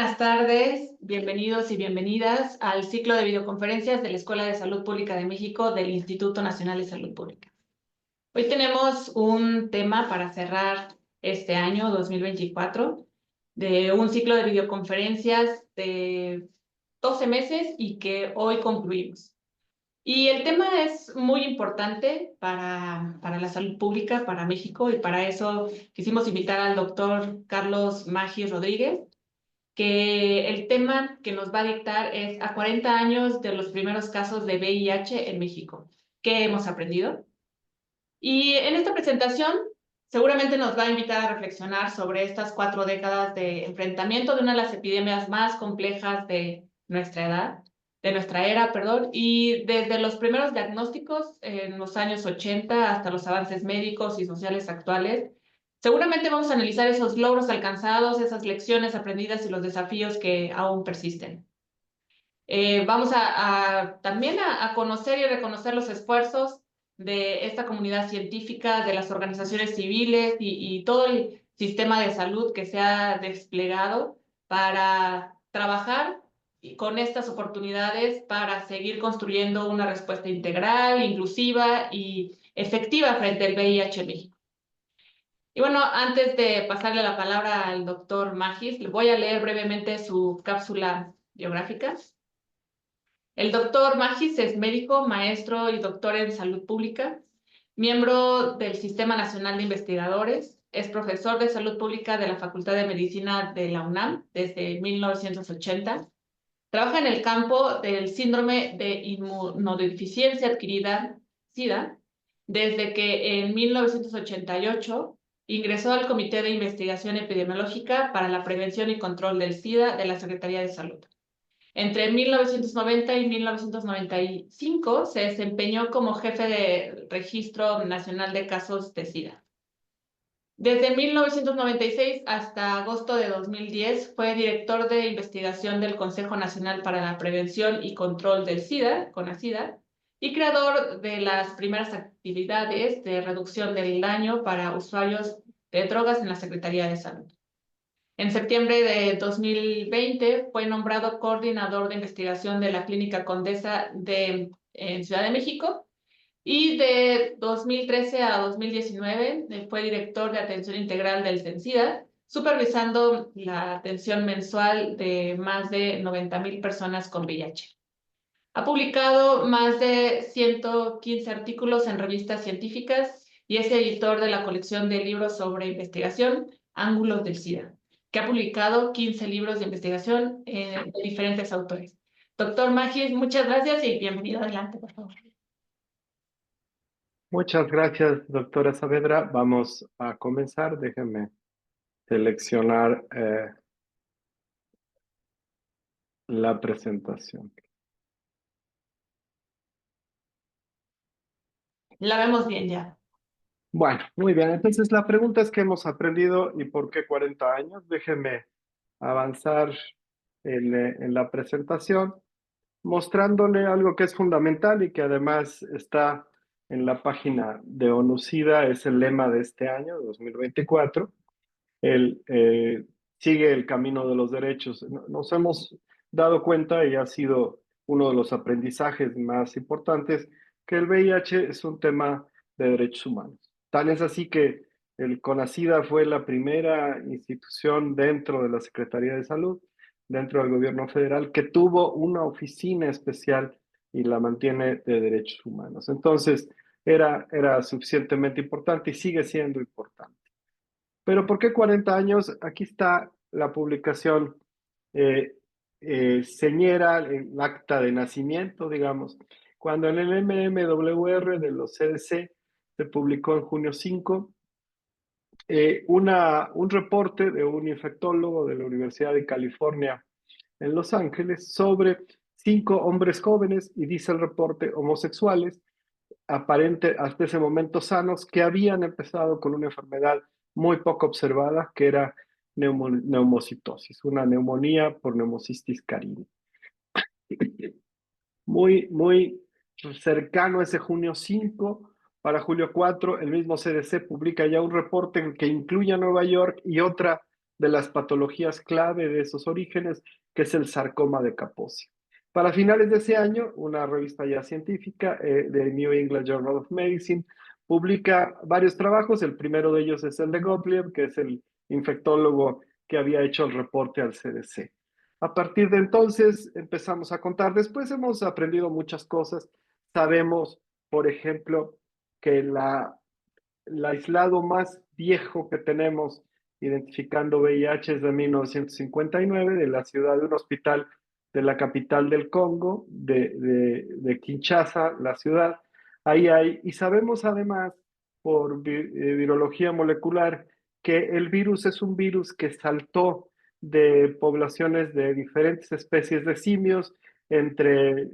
buenas tardes, bienvenidos y bienvenidas al ciclo de videoconferencias de la Escuela de Salud Pública de México del Instituto Nacional de Salud Pública. Hoy tenemos un tema para cerrar este año 2024 de un ciclo de videoconferencias de 12 meses y que hoy concluimos. Y el tema es muy importante para la salud pública, para México, y para eso quisimos invitar al doctor Carlos Maggi Rodríguez, que el tema que nos va a dictar es a 40 años de los primeros casos de VIH en México. ¿Qué hemos aprendido? Y en esta presentación seguramente nos va a invitar a reflexionar sobre estas 4 décadas de enfrentamiento de una de las epidemias más complejas de nuestra edad, de nuestra era, perdón, y desde los primeros diagnósticos en los años 80 hasta los avances médicos y sociales actuales. Seguramente vamos a analizar esos logros alcanzados, esas lecciones aprendidas y los desafíos que aún persisten. Vamos también a conocer y reconocer los esfuerzos de esta comunidad científica, de las organizaciones civiles y todo el sistema de salud que se ha desplegado para trabajar con estas oportunidades para seguir construyendo una respuesta integral, inclusiva y efectiva frente al VIH en México. Y bueno, antes de pasarle la palabra al doctor Magis, le voy a leer brevemente su cápsula biográfica. El doctor Magis es médico, maestro y doctor en salud pública, miembro del Sistema Nacional de Investigadores, es profesor de salud pública de la Facultad de Medicina de la UNAM desde 1980. Trabaja en el campo del síndrome de inmunodeficiencia adquirida, SIDA, desde que en 1988 ingresó al Comité de Investigación Epidemiológica para la Prevención y Control del SIDA de la Secretaría de Salud. Entre 1990 y 1995 se desempeñó como jefe de Registro Nacional de Casos de SIDA. Desde 1996 hasta agosto de 2010 fue director de investigación del Consejo Nacional para la Prevención y Control del SIDA, CONASIDA, y creador de las primeras actividades de reducción del daño para usuarios de drogas en la Secretaría de Salud. En septiembre de 2020 fue nombrado coordinador de investigación de la Clínica Condesa en Ciudad de México, y de 2013 a 2019 fue director de atención integral del CENSIDA, supervisando la atención mensual de más de 90,000 personas con VIH. Ha publicado más de 115 artículos en revistas científicas y es editor de la colección de libros sobre investigación Ángulos del SIDA, que ha publicado 15 libros de investigación de diferentes autores. Doctor Magis, muchas gracias y bienvenido. Adelante, por favor. Muchas gracias, doctora Saavedra. Vamos a comenzar. Déjenme seleccionar la presentación. La vemos bien ya. Bueno, muy bien. Entonces, la pregunta es: ¿qué hemos aprendido y por qué 40 años? Déjenme avanzar en la presentación, mostrándole algo que es fundamental y que además está en la página de ONU-SIDA. Es el lema de este año, 2024. Sigue el camino de los derechos. Nos hemos dado cuenta, y ha sido uno de los aprendizajes más importantes, que el VIH es un tema de derechos humanos. Tal es así que el CONASIDA fue la primera institución dentro de la Secretaría de Salud, dentro del gobierno federal, que tuvo una oficina especial y la mantiene de derechos humanos. Entonces, era suficientemente importante y sigue siendo importante. Pero ¿por qué 40 años? Aquí está la publicación señera, el acta de nacimiento, digamos. Cuando en el MMWR de los CDC se publicó en junio 5 un reporte de un infectólogo de la Universidad de California en Los Ángeles sobre 5 hombres jóvenes, y dice el reporte, homosexuales, aparente hasta ese momento sanos, que habían empezado con una enfermedad muy poco observada, que era neumocitosis, una neumonía por neumocistis carini. Muy cercano a ese junio 5, para julio 4, el mismo CDC publica ya un reporte que incluye a Nueva York y otra de las patologías clave de esos orígenes, que es el sarcoma de Kaposi. Para finales de ese año, una revista ya científica, de New England Journal of Medicine, publica varios trabajos. El primero de ellos es el de Gottlieb, que es el infectólogo que había hecho el reporte al CDC. A partir de entonces empezamos a contar. Después hemos aprendido muchas cosas. Sabemos, por ejemplo, que el aislado más viejo que tenemos identificando VIH es de 1959, de la ciudad de un hospital de la capital del Congo, de Kinshasa, la ciudad. Ahí hay, y sabemos además por virología molecular que el virus es un virus que saltó de poblaciones de diferentes especies de simios entre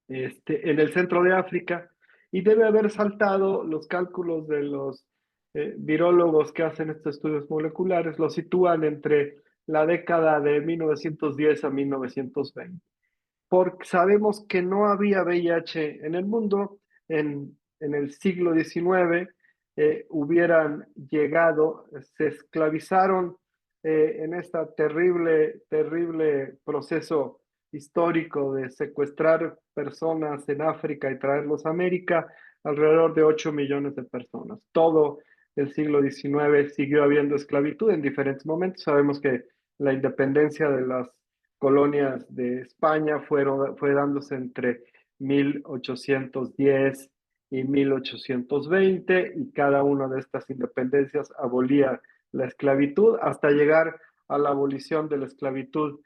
en el centro de África, y debe haber saltado los cálculos de los virólogos que hacen estos estudios moleculares, lo sitúan entre la década de 1910 a 1920. Porque sabemos que no había VIH en el mundo en el siglo XIX. Hubieran llegado, se esclavizaron en este terrible proceso histórico de secuestrar personas en África y traerlos a América, alrededor de 8 millones de personas. Todo el siglo XIX siguió habiendo esclavitud en diferentes momentos. Sabemos que la independencia de las colonias de España fue dándose entre 1810 y 1820, y cada una de estas independencias abolía la esclavitud hasta llegar a la abolición de la esclavitud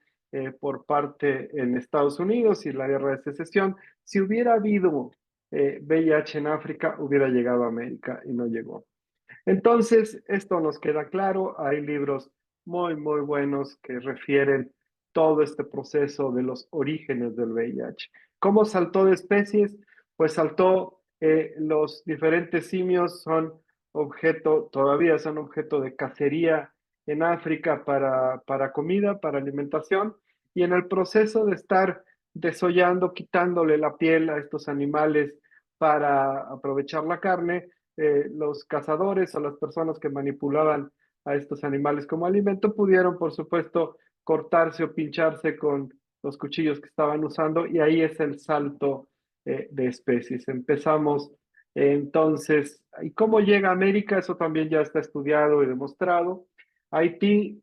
por parte en Estados Unidos y la guerra de secesión. Si hubiera habido VIH en África, hubiera llegado a América y no llegó. Entonces, esto nos queda claro. Hay libros muy buenos que refieren todo este proceso de los orígenes del VIH. ¿Cómo saltó de especies? Pues saltó, los diferentes simios todavía son objeto de cacería en África para comida, para alimentación, y en el proceso de estar desollando, quitándole la piel a estos animales para aprovechar la carne, los cazadores o las personas que manipulaban a estos animales como alimento pudieron, por supuesto, cortarse o pincharse con los cuchillos que estaban usando, y ahí es el salto de especies. Empezamos entonces, ¿y cómo llega a América? Eso también ya está estudiado y demostrado. Haití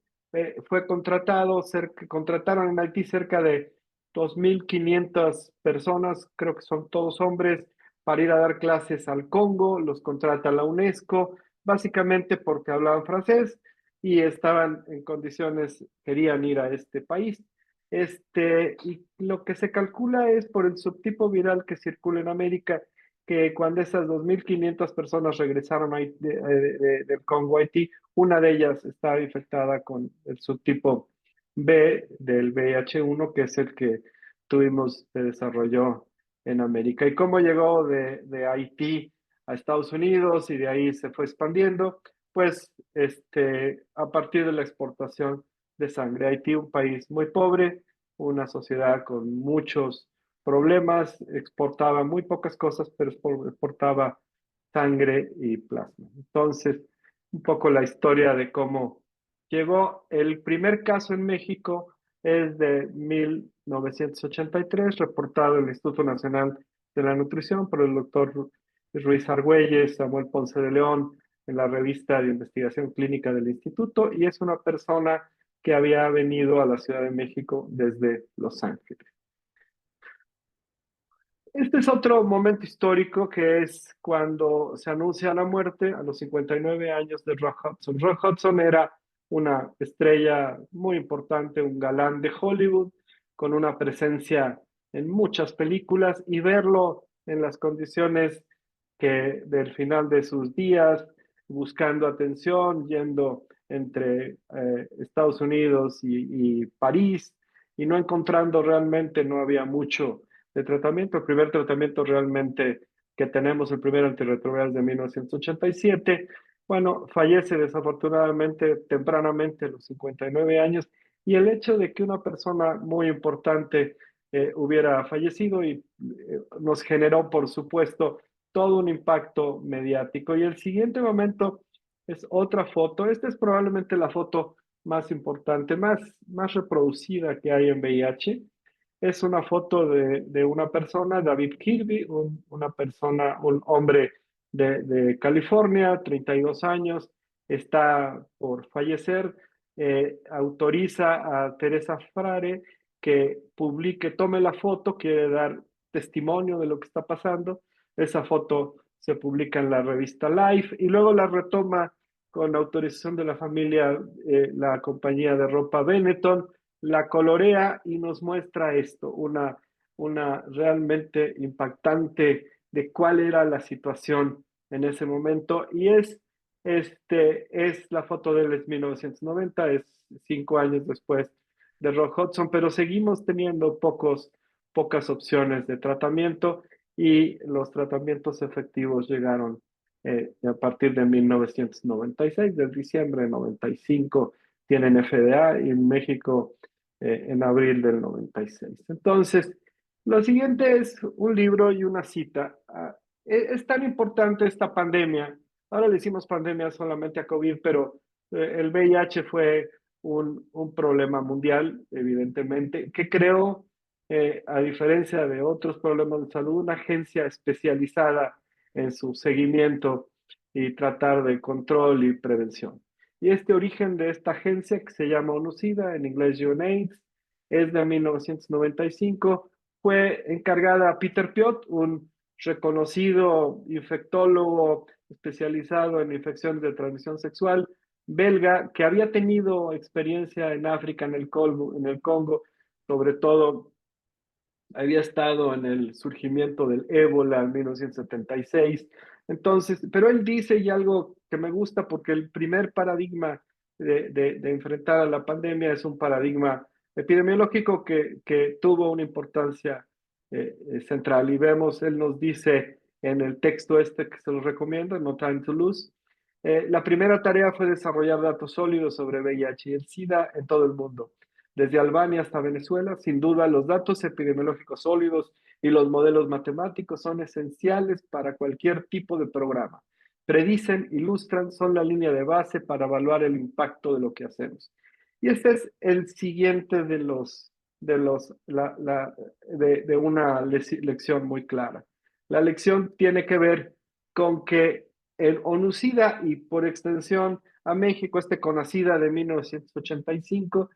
contrataron en Haití cerca de 2.500 personas, creo que son todos hombres, para ir a dar clases al Congo. Los contrata la UNESCO, básicamente porque hablaban francés y estaban en condiciones, querían ir a este país. Y lo que se calcula es por el subtipo viral que circula en América, que cuando esas 2.500 personas regresaron del Congo a Haití, una de ellas estaba infectada con el subtipo B del VIH-1, que es el que se desarrolló en América. ¿Y cómo llegó de Haití a Estados Unidos y de ahí se fue expandiendo? Pues a partir de la exportación de sangre. Haití, un país muy pobre, una sociedad con muchos problemas, exportaba muy pocas cosas, pero exportaba sangre y plasma. Entonces, un poco la historia de cómo llegó. El primer caso en México es de 1983, reportado en el Instituto Nacional de la Nutrición por el doctor Ruiz Argüelles, Samuel Ponce de León, en la revista de investigación clínica del instituto, y es una persona que había venido a la Ciudad de México desde Los Ángeles. Este es otro momento histórico, que es cuando se anuncia la muerte a los 59 años de Rock Hudson. Rock Hudson era una estrella muy importante, un galán de Hollywood, con una presencia en muchas películas, y verlo en las condiciones del final de sus días, buscando atención, yendo entre Estados Unidos y París, y no encontrando realmente, no había mucho de tratamiento. El primer tratamiento realmente que tenemos, el primer antirretroviral de 1987, bueno, fallece desafortunadamente tempranamente a los 59 años, y el hecho de que una persona muy importante hubiera fallecido nos generó, por supuesto, todo un impacto mediático. Y el siguiente momento es otra foto. Esta es probablemente la foto más importante, más reproducida que hay en VIH. Es una foto de una persona, David Kirby, una persona, un hombre de California, 32 años, está por fallecer. Autoriza a Teresa Frare que publique, tome la foto, quiere dar testimonio de lo que está pasando. Esa foto se publica en la revista Life y luego la retoma con autorización de la familia, la compañía de ropa Benetton, la colorea y nos muestra esto, una realmente impactante de cuál era la situación en ese momento. Y es la foto de él, es 1990, es 5 años después de Rock Hudson, pero seguimos teniendo pocas opciones de tratamiento y los tratamientos efectivos llegaron a partir de 1996, de diciembre de 95 tienen FDA y en México en abril del 96. Entonces, lo siguiente es un libro y una cita. Es tan importante esta pandemia. Ahora le decimos pandemia solamente a COVID, pero el VIH fue un problema mundial, evidentemente, que creó, a diferencia de otros problemas de salud, una agencia especializada en su seguimiento y tratar de control y prevención. Y este origen de esta agencia, que se llama ONUCIDA, en inglés UNAIDS, es de 1995, fue encargada a Peter Piot, un reconocido infectólogo especializado en infecciones de transmisión sexual, belga, que había tenido experiencia en África, en el Congo, sobre todo había estado en el surgimiento del ébola en 1976. Entonces, pero él dice, y algo que me gusta, porque el primer paradigma de enfrentar a la pandemia es un paradigma epidemiológico que tuvo una importancia central. Y vemos, él nos dice en el texto este que se los recomiendo, No Time to Lose, la primera tarea fue desarrollar datos sólidos sobre VIH y el SIDA en todo el mundo desde Albania hasta Venezuela. Sin duda, los datos epidemiológicos sólidos y los modelos matemáticos son esenciales para cualquier tipo de programa. Predicen, ilustran, son la línea de base para evaluar el impacto de lo que hacemos. Y este es el siguiente de una lección muy clara. La lección tiene que ver con que el ONUCIDA y por extensión a México, CONACYDA de 1985,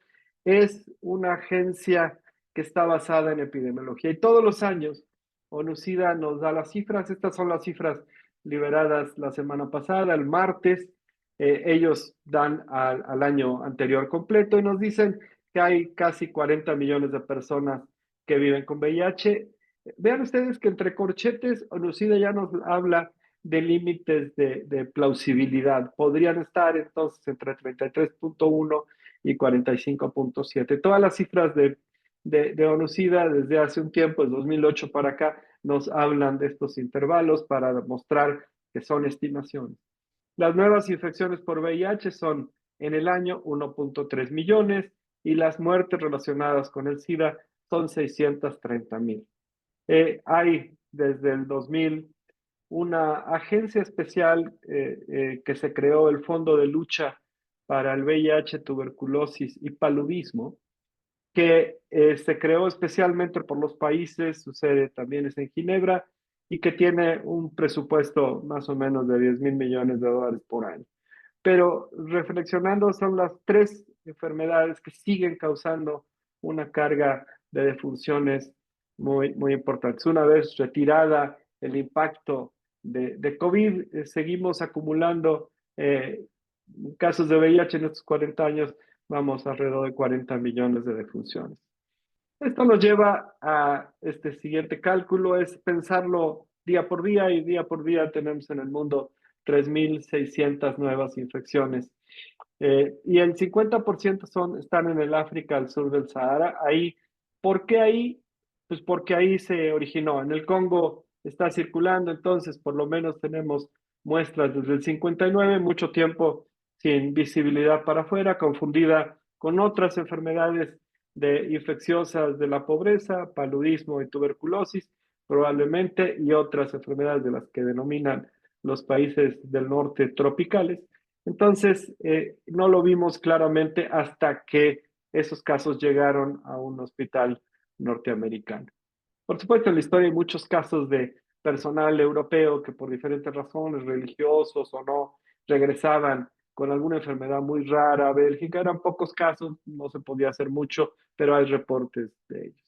es una agencia que está basada en epidemiología y todos los años ONUCIDA nos da las cifras. Estas son las cifras liberadas la semana pasada, el martes. Ellos dan al año anterior completo y nos dicen que hay casi 40 millones de personas que viven con VIH. Vean ustedes que entre corchetes ONUCIDA ya nos habla de límites de plausibilidad. Podrían estar entonces entre 33.1 y 45.7. Todas las cifras de ONUCIDA desde hace un tiempo, desde 2008 para acá, nos hablan de estos intervalos para demostrar que son estimaciones. Las nuevas infecciones por VIH son en el año 1.3 millones y las muertes relacionadas con el SIDA son 630,000. Hay desde el 2000 una agencia especial que se creó, el Fondo de Lucha para el VIH, tuberculosis y paludismo, que se creó especialmente por los países, su sede también es en Ginebra, y que tiene un presupuesto más o menos de 10,000 millones de dólares por año. Pero reflexionando, son las tres enfermedades que siguen causando una carga de defunciones muy importantes. Una vez retirada el impacto de COVID, seguimos acumulando casos de VIH en estos 40 años, vamos alrededor de 40 millones de defunciones. Esto nos lleva a este siguiente cálculo, es pensarlo día por día, y día por día tenemos en el mundo 3,600 nuevas infecciones. Y el 50% están en el África al sur del Sahara. Ahí, ¿por qué ahí? Pues porque ahí se originó. En el Congo está circulando, entonces por lo menos tenemos muestras desde el 59, mucho tiempo sin visibilidad para afuera, confundida con otras enfermedades infecciosas de la pobreza, paludismo y tuberculosis, probablemente, y otras enfermedades de las que denominan los países del norte tropicales. Entonces, no lo vimos claramente hasta que esos casos llegaron a un hospital norteamericano. Por supuesto, en la historia hay muchos casos de personal europeo que por diferentes razones, religiosos o no, regresaban con alguna enfermedad muy rara a Bélgica. Eran pocos casos, no se podía hacer mucho, pero hay reportes de ellos.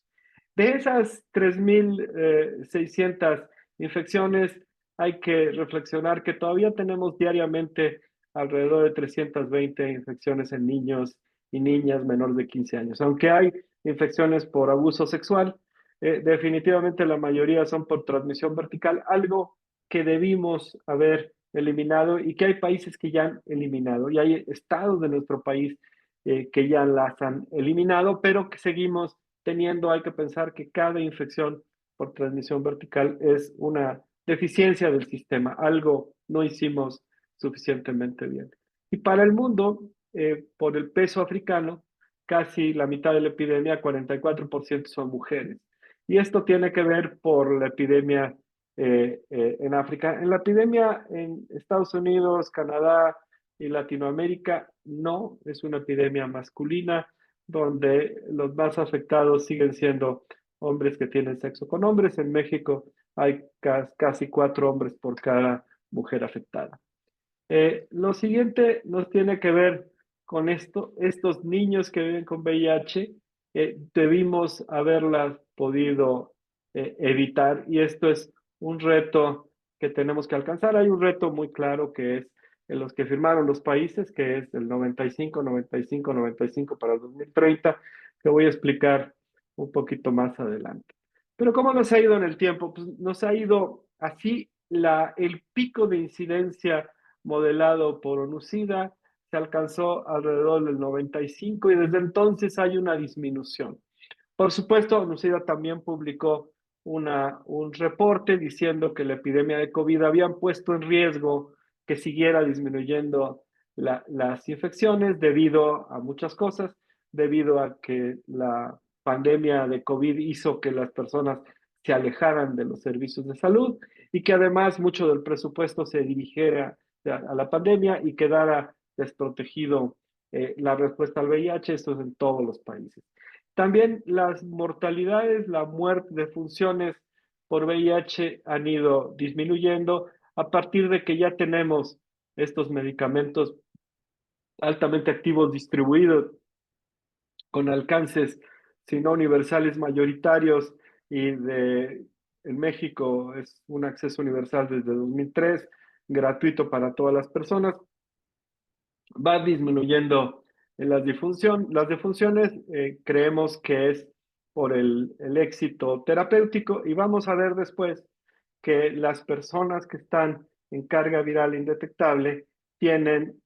De esas 3.600 infecciones, hay que reflexionar que todavía tenemos diariamente alrededor de 320 infecciones en niños y niñas menores de 15 años. Aunque hay infecciones por abuso sexual, definitivamente la mayoría son por transmisión vertical, algo que debimos haber eliminado y que hay países que ya han eliminado y hay estados de nuestro país que ya las han eliminado, pero que seguimos teniendo. Hay que pensar que cada infección por transmisión vertical es una deficiencia del sistema, algo no hicimos suficientemente bien. Y para el mundo, por el peso africano, casi la mitad de la epidemia, 44% son mujeres. Y esto tiene que ver por la epidemia en África. En la epidemia en Estados Unidos, Canadá y Latinoamérica, no es una epidemia masculina, donde los más afectados siguen siendo hombres que tienen sexo con hombres. En México hay casi 4 hombres por cada mujer afectada. Lo siguiente nos tiene que ver con esto, estos niños que viven con VIH, debimos haberlas podido evitar y esto es un reto que tenemos que alcanzar. Hay un reto muy claro que es en los que firmaron los países, que es el 95, 95, 95 para el 2030, que voy a explicar un poquito más adelante. Pero ¿cómo nos ha ido en el tiempo? Pues nos ha ido así el pico de incidencia modelado por ONUCIDA se alcanzó alrededor del 95 y desde entonces hay una disminución. Por supuesto, ONUCIDA también publicó un reporte diciendo que la epidemia de COVID habían puesto en riesgo que siguiera disminuyendo las infecciones debido a muchas cosas, debido a que la pandemia de COVID hizo que las personas se alejaran de los servicios de salud y que además mucho del presupuesto se dirigiera a la pandemia y quedara desprotegido la respuesta al VIH, esto es en todos los países. También las mortalidades, la muerte de funciones por VIH han ido disminuyendo a partir de que ya tenemos estos medicamentos altamente activos distribuidos con alcances, si no universales, mayoritarios en México es un acceso universal desde 2003, gratuito para todas las personas, va disminuyendo en las defunciones, creemos que es por el éxito terapéutico y vamos a ver después que las personas que están en carga viral indetectable tienen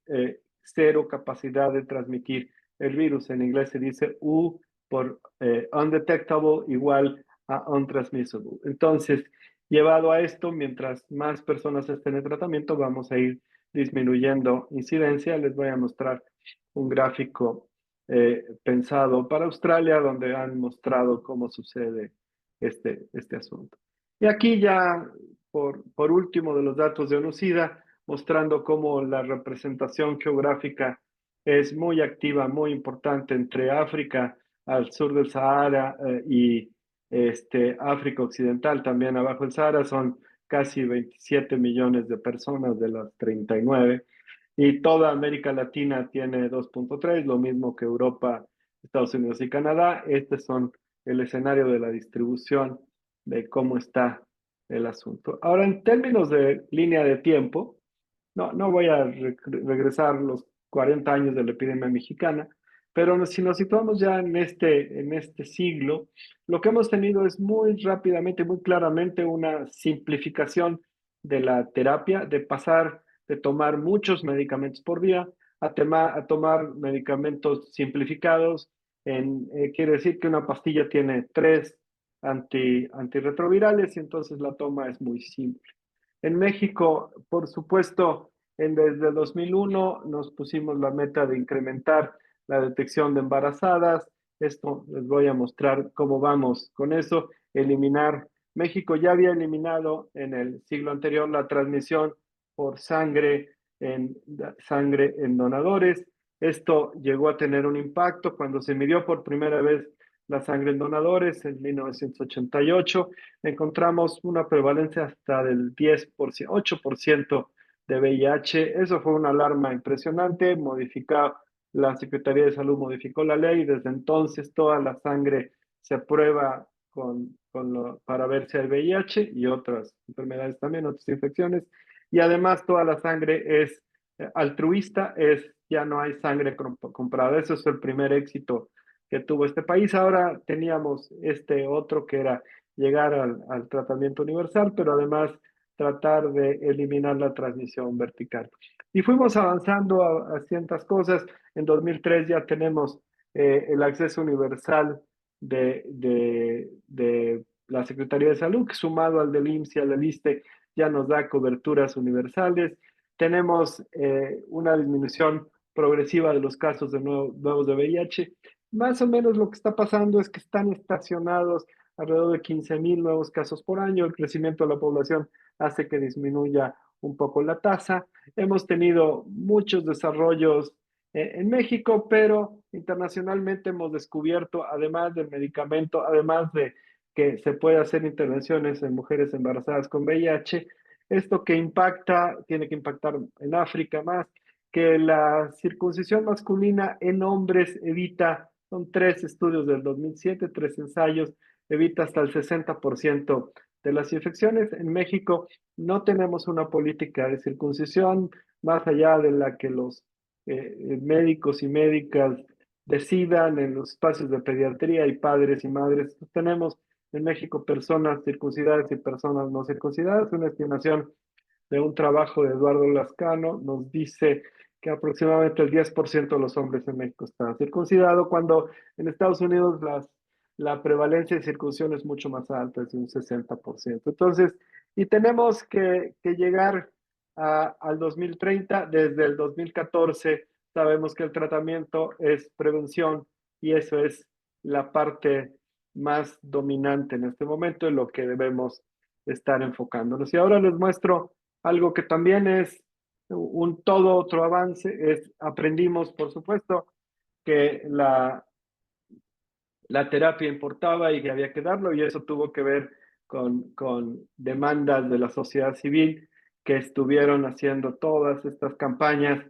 cero capacidad de transmitir el virus. En inglés se dice U por undetectable igual a untransmissible. Entonces, llevado a esto, mientras más personas estén en tratamiento, vamos a ir disminuyendo incidencia. Les voy a mostrar un gráfico pensado para Australia, donde han mostrado cómo sucede este asunto. Y aquí ya, por último, de los datos de ONUCIDA, mostrando cómo la representación geográfica es muy activa, muy importante entre África al sur del Sahara y África Occidental, también abajo del Sahara, son casi 27 millones de personas de las 39. Y toda América Latina tiene 2.3, lo mismo que Europa, Estados Unidos y Canadá. Estos son el escenario de la distribución de cómo está el asunto. Ahora, en términos de línea de tiempo, no voy a regresar los 40 años de la epidemia mexicana, pero si nos situamos ya en este siglo, lo que hemos tenido es muy rápidamente, muy claramente una simplificación de la terapia, de pasar de tomar muchos medicamentos por día a tomar medicamentos simplificados. Quiere decir que una pastilla tiene 3 antirretrovirales y entonces la toma es muy simple. En México, por supuesto, desde el 2001 nos pusimos la meta de incrementar la detección de embarazadas. Esto les voy a mostrar cómo vamos con eso. México ya había eliminado en el siglo anterior la transmisión por sangre en sangre en donadores. Esto llegó a tener un impacto cuando se midió por primera vez la sangre en donadores en 1988. Encontramos una prevalencia hasta del 10%, 8% de VIH. Eso fue una alarma impresionante. La Secretaría de Salud modificó la ley. Desde entonces toda la sangre se aprueba para ver si hay VIH y otras enfermedades también, otras infecciones. Y además toda la sangre es altruista, ya no hay sangre comprada. Eso es el primer éxito que tuvo este país. Ahora teníamos este otro que era llegar al tratamiento universal, pero además tratar de eliminar la transmisión vertical. Y fuimos avanzando a ciertas cosas. En 2003 ya tenemos el acceso universal de la Secretaría de Salud, que sumado al del IMSS y al del ISSSTE ya nos da coberturas universales. Tenemos una disminución progresiva de los casos de nuevos de VIH. Más o menos lo que está pasando es que están estacionados alrededor de 15,000 nuevos casos por año. El crecimiento de la población hace que disminuya un poco la tasa. Hemos tenido muchos desarrollos en México, pero internacionalmente hemos descubierto, además del medicamento, además de que se puede hacer intervenciones en mujeres embarazadas con VIH, esto que impacta, tiene que impactar en África más, que la circuncisión masculina en hombres evita, son 3 estudios del 2007, 3 ensayos, evita hasta el 60% de las infecciones. En México no tenemos una política de circuncisión más allá de la que los médicos y médicas decidan en los espacios de pediatría y padres y madres. Tenemos en México personas circuncidadas y personas no circuncidadas. Una estimación de un trabajo de Eduardo Lascano nos dice que aproximadamente el 10% de los hombres en México están circuncidados, cuando en Estados Unidos la prevalencia de circuncisión es mucho más alta, es de un 60%. Entonces, y tenemos que llegar al 2030. Desde el 2014 sabemos que el tratamiento es prevención y eso es la parte más dominante en este momento, en lo que debemos estar enfocándonos. Y ahora les muestro algo que también es un todo otro avance. Aprendimos, por supuesto, que la terapia importaba y que había que darlo, y eso tuvo que ver con demandas de la sociedad civil que estuvieron haciendo todas estas campañas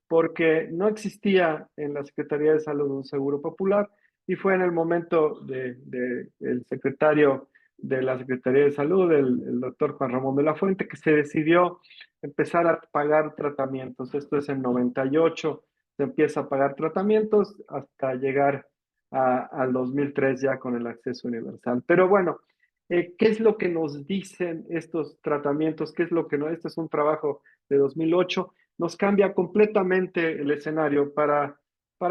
porque no existía en la Secretaría de Salud un seguro popular, y fue en el momento del secretario de la Secretaría de Salud, el doctor Juan Ramón de la Fuente, que se decidió empezar a pagar tratamientos. Esto es en 98, se empieza a pagar tratamientos hasta llegar al 2003 ya con el acceso universal. Pero bueno, ¿qué es lo que nos dicen estos tratamientos? ¿Qué es lo que no? Este es un trabajo de 2008. Nos cambia completamente el escenario para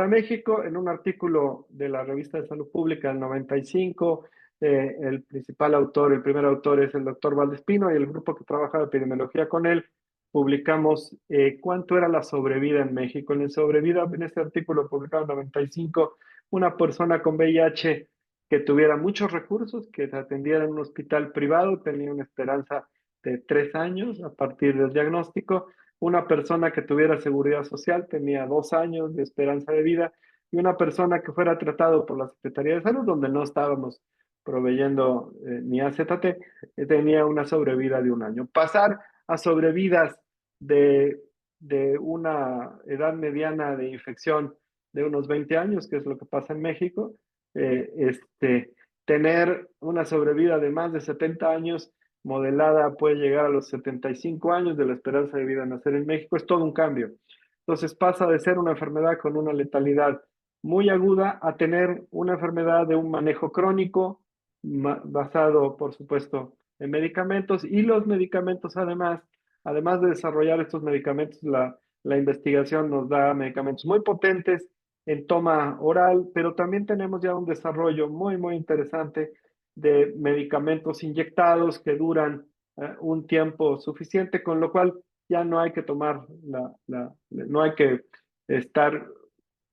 México. En un artículo de la Revista de Salud Pública del 95, el principal autor, el primer autor es el doctor Valdespino, y el grupo que trabaja de epidemiología con él, publicamos cuánto era la sobrevida en México. En la sobrevida, en este artículo publicado en 95, una persona con VIH que tuviera muchos recursos, que se atendiera en un hospital privado, tenía una esperanza de 3 años a partir del diagnóstico. Una persona que tuviera seguridad social tenía 2 años de esperanza de vida, y una persona que fuera tratado por la Secretaría de Salud, donde no estábamos proveyendo ni AZT, tenía una sobrevida de 1 año. Pasar a sobrevidas de una edad mediana de infección de unos 20 años, que es lo que pasa en México, tener una sobrevida de más de 70 años, modelada puede llegar a los 75 años de la esperanza de vida nacer en México, es todo un cambio. Entonces pasa de ser una enfermedad con una letalidad muy aguda a tener una enfermedad de un manejo crónico, basado, por supuesto, en medicamentos, y los medicamentos además de desarrollar estos medicamentos, la investigación nos da medicamentos muy potentes en toma oral, pero también tenemos ya un desarrollo muy, muy interesante de medicamentos inyectados que duran un tiempo suficiente, con lo cual ya no hay que no hay que estar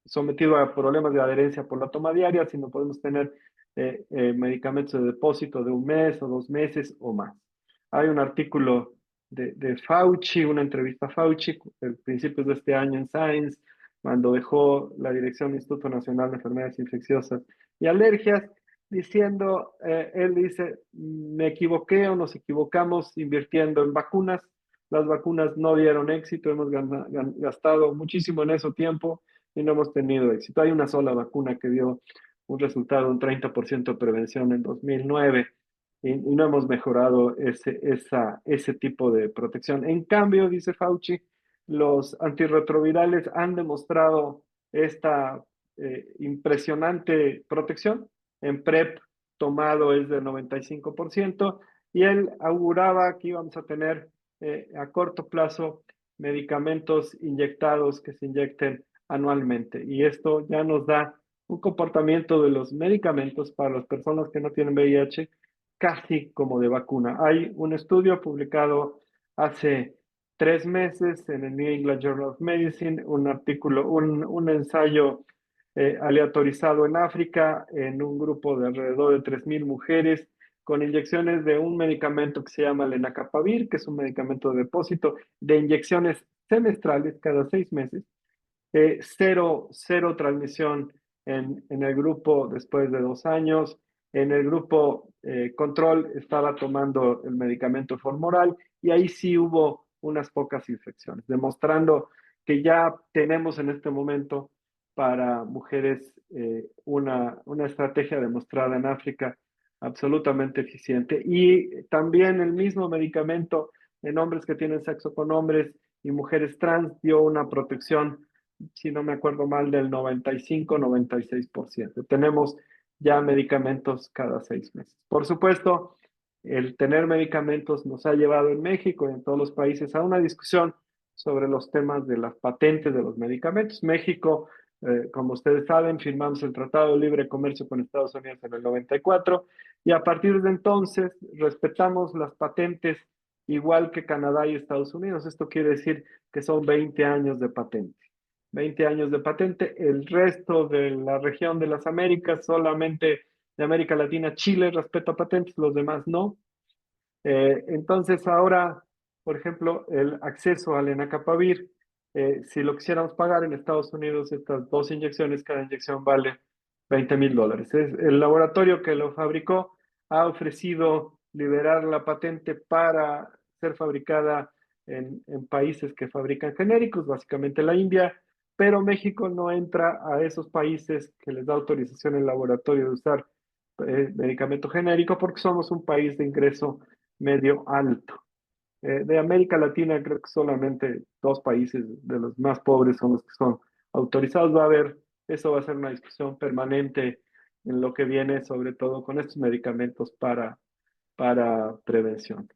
sometido a problemas de adherencia por la toma diaria, sino podemos tener medicamentos de depósito de 1 mes o 2 meses o más. Hay un artículo de Fauci, una entrevista a Fauci a principios de este año en Science, cuando dejó la dirección del Instituto Nacional de Enfermedades Infecciosas y Alergias, diciendo, él dice, me equivoqué o nos equivocamos invirtiendo en vacunas, las vacunas no dieron éxito, hemos gastado muchísimo en eso tiempo y no hemos tenido éxito. Hay una sola vacuna que dio un resultado de un 30% de prevención en 2009 y no hemos mejorado ese tipo de protección. En cambio, dice Fauci, los antirretrovirales han demostrado esta impresionante protección. En PrEP tomado es del 95% y él auguraba que íbamos a tener a corto plazo medicamentos inyectados que se inyecten anualmente. Y esto ya nos da un comportamiento de los medicamentos para las personas que no tienen VIH casi como de vacuna. Hay un estudio publicado hace 3 meses en el New England Journal of Medicine, un artículo, un ensayo aleatorizado en África en un grupo de alrededor de 3,000 mujeres con inyecciones de un medicamento que se llama lenacapavir, que es un medicamento de depósito de inyecciones semestrales cada 6 meses, cero transmisión en el grupo después de 2 años. En el grupo control estaba tomando el medicamento formoral y ahí sí hubo unas pocas infecciones, demostrando que ya tenemos en este momento para mujeres una estrategia demostrada en África absolutamente eficiente. Y también el mismo medicamento en hombres que tienen sexo con hombres y mujeres trans dio una protección, si no me acuerdo mal, del 95-96%. Tenemos ya medicamentos cada 6 meses. Por supuesto, el tener medicamentos nos ha llevado en México y en todos los países a una discusión sobre los temas de las patentes de los medicamentos. México, como ustedes saben, firmamos el Tratado de Libre Comercio con Estados Unidos en el 94 y a partir de entonces respetamos las patentes igual que Canadá y Estados Unidos. Esto quiere decir que son 20 años de patente. 20 años de patente. El resto de la región de las Américas, solamente de América Latina, Chile respeta patentes, los demás no. Entonces ahora, por ejemplo, el acceso al lenacapavir, si lo quisiéramos pagar en Estados Unidos, estas 2 inyecciones, cada inyección vale $20,000. El laboratorio que lo fabricó ha ofrecido liberar la patente para ser fabricada en países que fabrican genéricos, básicamente la India, pero México no entra a esos países que les da autorización el laboratorio de usar medicamento genérico porque somos un país de ingreso medio alto. De América Latina creo que solamente 2 países de los más pobres son los que son autorizados. Eso va a ser una discusión permanente en lo que viene, sobre todo con estos medicamentos para prevención.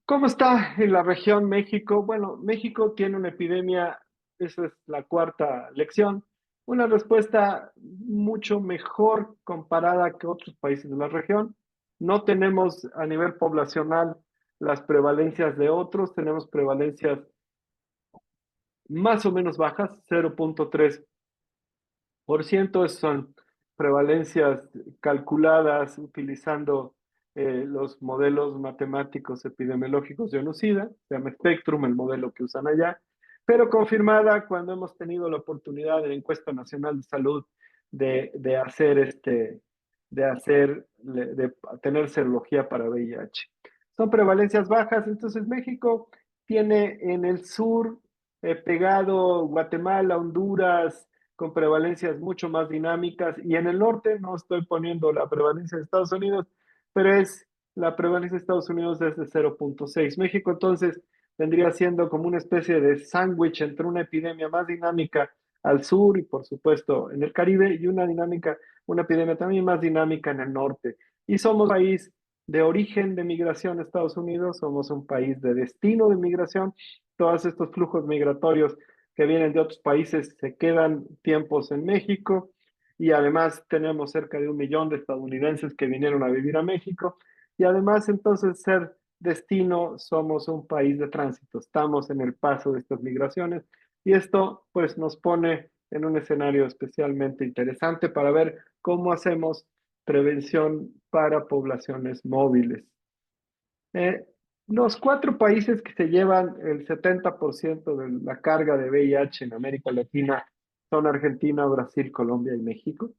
¿Cómo está en la región México? Bueno, México tiene una epidemia, esa es la cuarta lección, una respuesta mucho mejor comparada que otros países de la región. No tenemos a nivel poblacional las prevalencias de otros, tenemos prevalencias más o menos bajas, 0,3%, son prevalencias calculadas utilizando los modelos matemáticos epidemiológicos de ONUCIDA, se llama Spectrum, el modelo que usan allá, pero confirmada cuando hemos tenido la oportunidad en la Encuesta Nacional de Salud de tener serología para VIH. Son prevalencias bajas, entonces México tiene en el sur pegado Guatemala, Honduras, con prevalencias mucho más dinámicas, y en el norte no estoy poniendo la prevalencia de Estados Unidos, pero la prevalencia de Estados Unidos es de 0,6. México entonces vendría siendo como una especie de sándwich entre una epidemia más dinámica al sur y por supuesto en el Caribe y una epidemia también más dinámica en el norte. Y somos un país de origen de migración a Estados Unidos, somos un país de destino de migración. Todos estos flujos migratorios que vienen de otros países se quedan tiempos en México y además tenemos cerca de 1 millón de estadounidenses que vinieron a vivir a México y además entonces ser destino somos un país de tránsito, estamos en el paso de estas migraciones y esto pues nos pone en un escenario especialmente interesante para ver cómo hacemos prevención para poblaciones móviles. Los cuatro países que se llevan el 70% de la carga de VIH en América Latina son Argentina, Brasil, Colombia y México.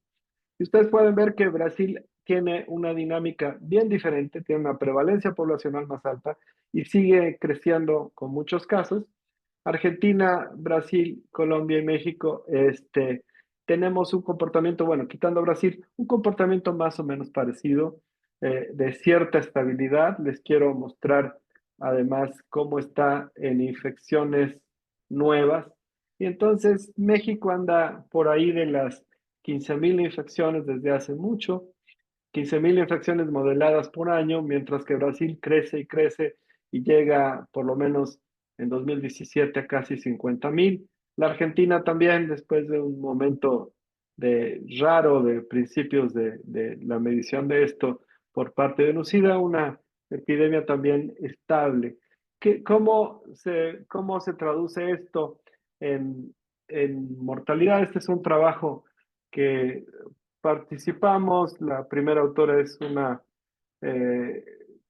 Y ustedes pueden ver que Brasil tiene una dinámica bien diferente, tiene una prevalencia poblacional más alta y sigue creciendo con muchos casos. Argentina, Brasil, Colombia y México, tenemos un comportamiento, bueno, quitando Brasil, un comportamiento más o menos parecido, de cierta estabilidad. Les quiero mostrar además cómo está en infecciones nuevas. Y entonces México anda por ahí de las 15.000 infecciones desde hace mucho, 15.000 infecciones modeladas por año, mientras que Brasil crece y crece y llega por lo menos en 2017 a casi 50.000. La Argentina también, después de un momento raro de principios de la medición de esto por parte de Lucida, una epidemia también estable. ¿Cómo se traduce esto en mortalidad? Este es un trabajo que participamos. La primera autora es una eh,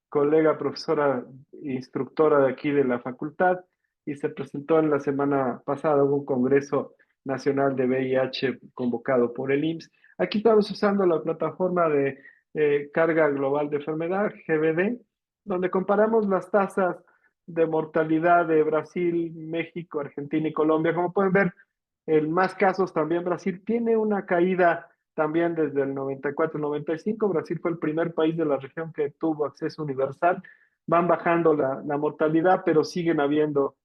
colega, profesora, instructora de aquí de la facultad, y se presentó en la semana pasada un congreso nacional de VIH convocado por el IMSS. Aquí estamos usando la plataforma de carga global de enfermedad, GBD, donde comparamos las tasas de mortalidad de Brasil, México, Argentina y Colombia. Como pueden ver, en más casos también Brasil tiene una caída también desde el 94-95. Brasil fue el primer país de la región que tuvo acceso universal. Van bajando la mortalidad, pero siguen habiendo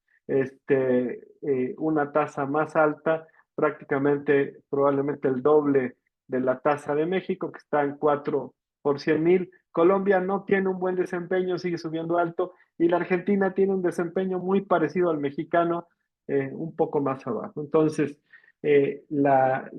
una tasa más alta, prácticamente probablemente el doble de la tasa de México, que está en 4 por 100.000. Colombia no tiene un buen desempeño, sigue subiendo alto, y la Argentina tiene un desempeño muy parecido al mexicano, un poco más abajo. Entonces, la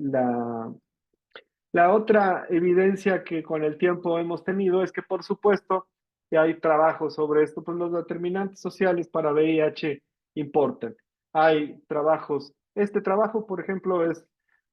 otra evidencia que con el tiempo hemos tenido es que, por supuesto, que hay trabajos sobre esto, pues los determinantes sociales para VIH importan. Hay trabajos, este trabajo, por ejemplo, es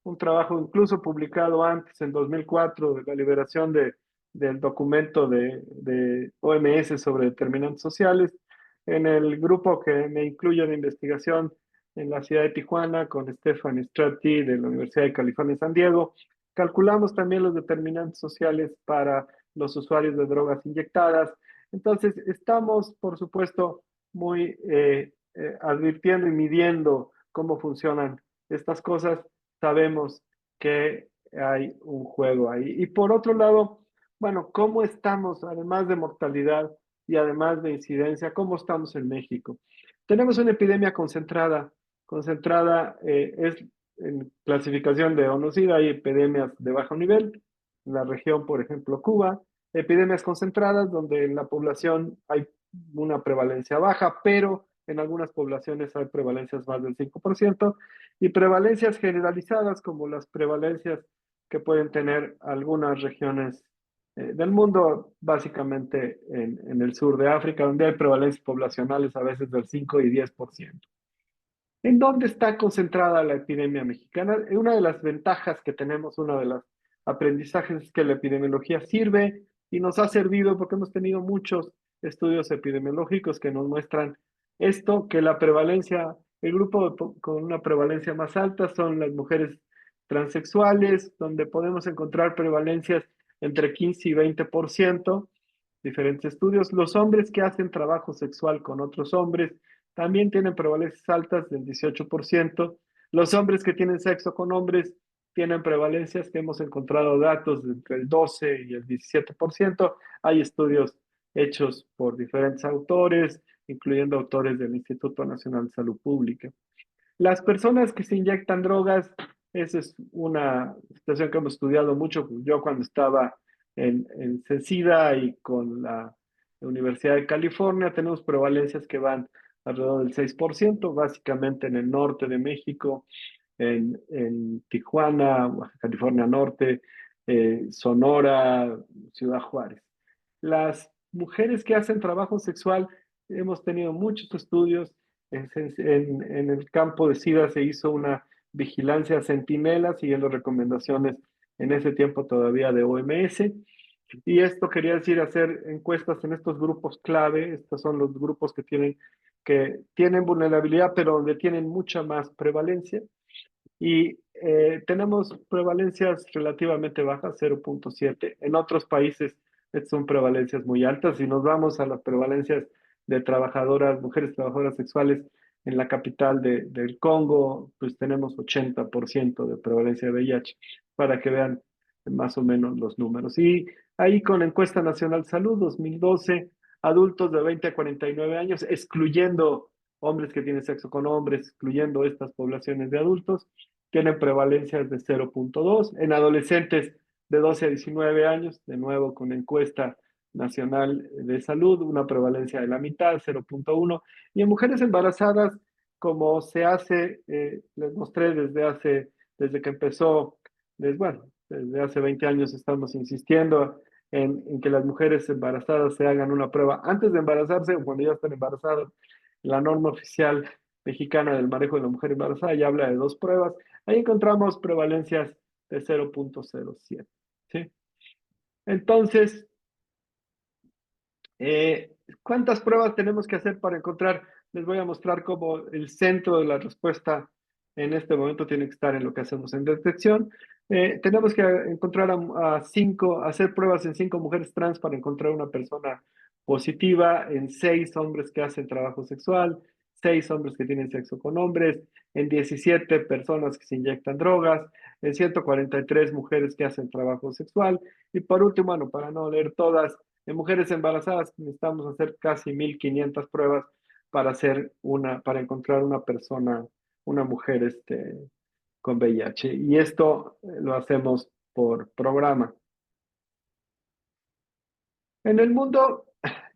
un trabajo incluso publicado antes, en 2004, de la liberación del documento de OMS sobre determinantes sociales, en el grupo que me incluye de investigación en la ciudad de Tijuana, con Stefan Strati de la Universidad de California en San Diego. Calculamos también los determinantes sociales para los usuarios de drogas inyectadas. Entonces, estamos, por supuesto, muy advirtiendo y midiendo cómo funcionan estas cosas. Sabemos que hay un juego ahí. Y por otro lado, bueno, ¿cómo estamos, además de mortalidad y además de incidencia, cómo estamos en México? Tenemos una epidemia concentrada, es en clasificación de ONU-SIDA. Hay epidemias de bajo nivel, en la región, por ejemplo, Cuba, epidemias concentradas donde en la población hay una prevalencia baja, pero en algunas poblaciones hay prevalencias más del 5%, y prevalencias generalizadas como las prevalencias que pueden tener algunas regiones del mundo, básicamente en el sur de África, donde hay prevalencias poblacionales a veces del 5 y 10%. ¿En dónde está concentrada la epidemia mexicana? Una de las ventajas que tenemos, uno de los aprendizajes, es que la epidemiología sirve y nos ha servido porque hemos tenido muchos estudios epidemiológicos que nos muestran esto, que la prevalencia, el grupo con una prevalencia más alta son las mujeres transexuales, donde podemos encontrar prevalencias entre 15 y 20%, diferentes estudios. Los hombres que hacen trabajo sexual con otros hombres también tienen prevalencias altas del 18%. Los hombres que tienen sexo con hombres tienen prevalencias que hemos encontrado datos de entre el 12 y el 17%. Hay estudios hechos por diferentes autores, incluyendo autores del Instituto Nacional de Salud Pública. Las personas que se inyectan drogas, esa es una situación que hemos estudiado mucho. Yo cuando estaba en CECIDA y con la Universidad de California, tenemos prevalencias que van alrededor del 6%, básicamente en el norte de México, en Tijuana, Baja California Norte, Sonora, Ciudad Juárez. Las mujeres que hacen trabajo sexual, hemos tenido muchos estudios. En el campo de SIDA se hizo una vigilancia centinela siguiendo recomendaciones en ese tiempo todavía de OMS, Y esto quería decir hacer encuestas en estos grupos clave. Estos son los grupos que tienen vulnerabilidad, pero donde tienen mucha más prevalencia. Y tenemos prevalencias relativamente bajas, 0.7. En otros países son prevalencias muy altas. Si nos vamos a las prevalencias de trabajadoras, mujeres trabajadoras sexuales en la capital del Congo, pues tenemos 80% de prevalencia de VIH, para que vean más o menos los números. Y ahí con Encuesta Nacional de Salud 2012, adultos de 20 a 49 años, excluyendo hombres que tienen sexo con hombres, excluyendo estas poblaciones de adultos, tienen prevalencias de 0.2. En adolescentes de 12 a 19 años, de nuevo con encuesta nacional de salud, una prevalencia de la mitad, 0.1. Y en mujeres embarazadas, como se hace, les mostré desde que empezó, desde hace 20 años estamos insistiendo en que las mujeres embarazadas se hagan una prueba antes de embarazarse o cuando ya están embarazadas. La norma oficial mexicana del manejo de la mujer embarazada ya habla de 2 pruebas. Ahí encontramos prevalencias de 0.07. ¿Sí? Entonces, ¿cuántas pruebas tenemos que hacer para encontrar? Les voy a mostrar cómo el centro de la respuesta en este momento tiene que estar en lo que hacemos en detección. Tenemos que encontrar hacer pruebas en 5 mujeres trans para encontrar una persona positiva, en 6 hombres que hacen trabajo sexual, 6 hombres que tienen sexo con hombres, en 17 personas que se inyectan drogas, en 143 mujeres que hacen trabajo sexual, y por último, bueno, para no leer todas, en mujeres embarazadas necesitamos hacer casi 1.500 pruebas para encontrar una persona, una mujer con VIH. Y esto lo hacemos por programa. En el mundo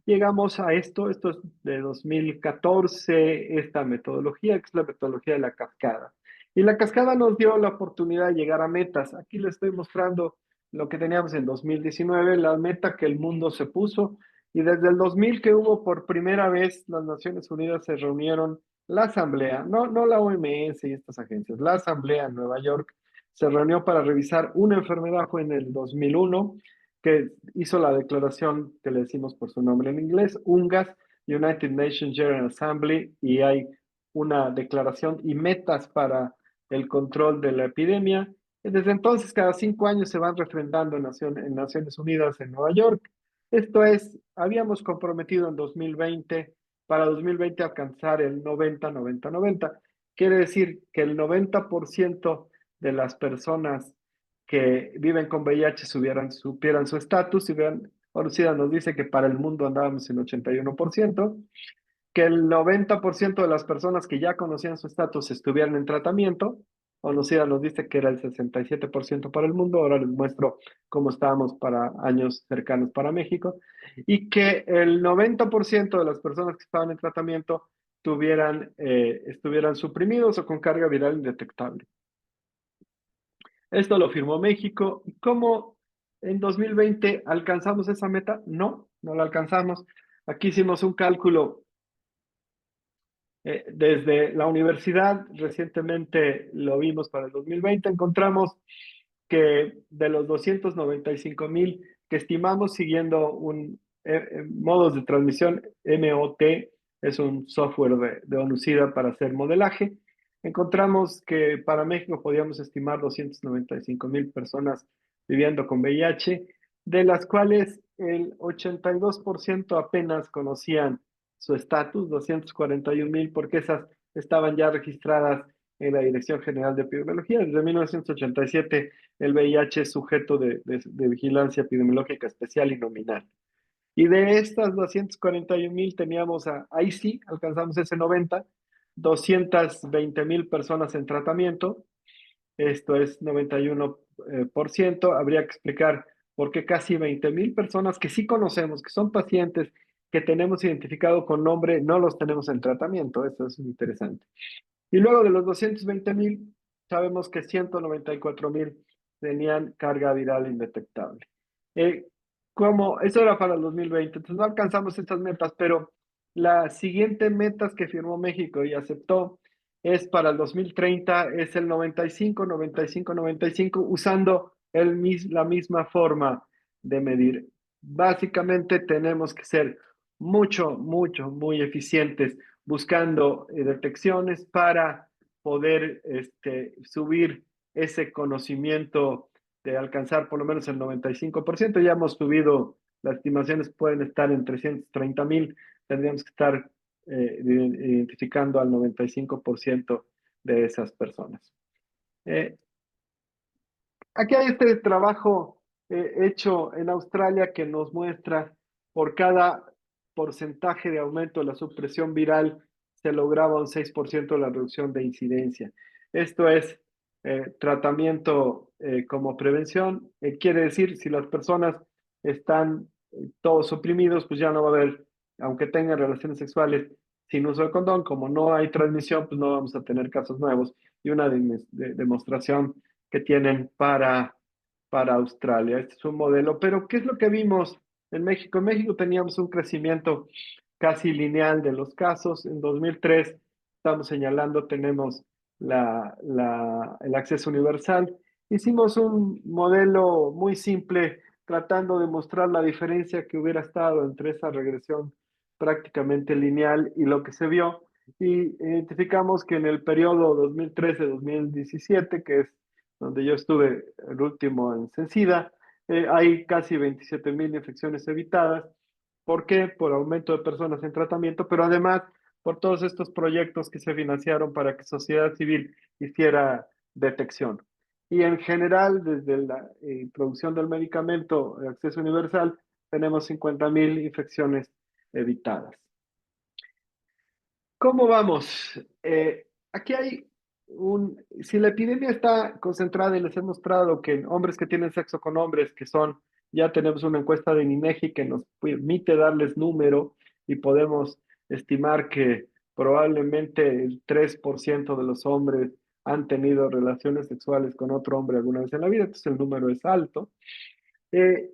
llegamos a esto es de 2014, esta metodología, que es la metodología de la cascada. Y la cascada nos dio la oportunidad de llegar a metas. Aquí les estoy mostrando lo que teníamos en 2019, la meta que el mundo se puso. Y desde el 2000 que hubo por primera vez, las Naciones Unidas se reunieron, la Asamblea, no la OMS y estas agencias, la Asamblea en Nueva York se reunió para revisar una enfermedad, fue en el 2001, que hizo la declaración que le decimos por su nombre en inglés, UNGAS, United Nations General Assembly, y hay una declaración y metas para el control de la epidemia. Desde entonces, cada 5 años se van refrendando en Naciones Unidas en Nueva York. Esto es, habíamos comprometido en 2020, para 2020 alcanzar el 90-90-90. Quiere decir que el 90% de las personas que viven con VIH supieran su estatus. Orcida nos dice que para el mundo andábamos en 81%, que el 90% de las personas que ya conocían su estatus estuvieran en tratamiento. Orcida nos dice que era el 67% para el mundo. Ahora les muestro cómo estábamos para años cercanos para México. Y que el 90% de las personas que estaban en tratamiento estuvieran suprimidos o con carga viral indetectable. Esto lo firmó México. ¿Cómo en 2020 alcanzamos esa meta? No la alcanzamos. Aquí hicimos un cálculo desde la universidad. Recientemente lo vimos para el 2020. Encontramos que de los 295,000 que estimamos siguiendo modos de transmisión, MOT, es un software de ONUCIDA para hacer modelaje. Encontramos que para México podíamos estimar 295,000 personas viviendo con VIH, de las cuales el 82% apenas conocían su estatus, 241,000, porque esas estaban ya registradas en la Dirección General de Epidemiología. Desde 1987 el VIH es sujeto de vigilancia epidemiológica especial y nominal. Y de estas 241,000 teníamos, ahí sí, alcanzamos ese 90, 220,000 personas en tratamiento. Esto es 91%. Habría que explicar por qué casi 20,000 personas que sí conocemos, que son pacientes, que tenemos identificado con nombre, no los tenemos en tratamiento. Eso es interesante. Y luego de los 220,000, sabemos que 194,000 tenían carga viral indetectable. Eso era para el 2020, entonces no alcanzamos estas metas, pero la siguiente metas que firmó México y aceptó es para el 2030, es el 95, 95, 95, usando la misma forma de medir. Básicamente tenemos que ser muy eficientes buscando detecciones para poder subir ese conocimiento de alcanzar por lo menos el 95%. Ya hemos subido, las estimaciones pueden estar en 330,000, tendríamos que estar identificando al 95% de esas personas. Eh, Aquí hay este trabajo hecho en Australia que nos muestra por cada porcentaje de aumento de la supresión viral se lograba un 6% de la reducción de incidencia. Esto es tratamiento como prevención. Quiere decir, si las personas están todos suprimidos, pues ya no va a haber, aunque tengan relaciones sexuales sin uso de condón, como no hay transmisión, pues no vamos a tener casos nuevos y una demostración que tienen para Australia. Este es un modelo, pero ¿qué es lo que vimos en México? En México teníamos un crecimiento casi lineal de los casos. En 2003, estamos señalando, tenemos el acceso universal. Hicimos un modelo muy simple tratando de mostrar la diferencia que hubiera estado entre esa regresión prácticamente lineal y lo que se vio. Y identificamos que en el periodo 2013-2017, que es donde yo estuve el último en Sencida, hay casi 27,000 infecciones evitadas. ¿Por qué? Por aumento de personas en tratamiento, pero además por todos estos proyectos que se financiaron para que sociedad civil hiciera detección. Y en general, desde la producción del medicamento, de acceso universal, tenemos 50,000 infecciones evitadas. ¿Cómo vamos? Aquí hay si la epidemia está concentrada y les he mostrado que en hombres que tienen sexo con hombres, que son, ya tenemos una encuesta de INEGI que nos permite darles número y podemos estimar que probablemente el 3% de los hombres han tenido relaciones sexuales con otro hombre alguna vez en la vida, entonces el número es alto.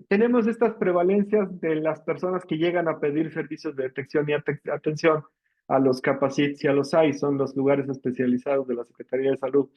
Tenemos estas prevalencias de las personas que llegan a pedir servicios de detección y atención a los CAPACITs y a los AI, son los lugares especializados de la Secretaría de Salud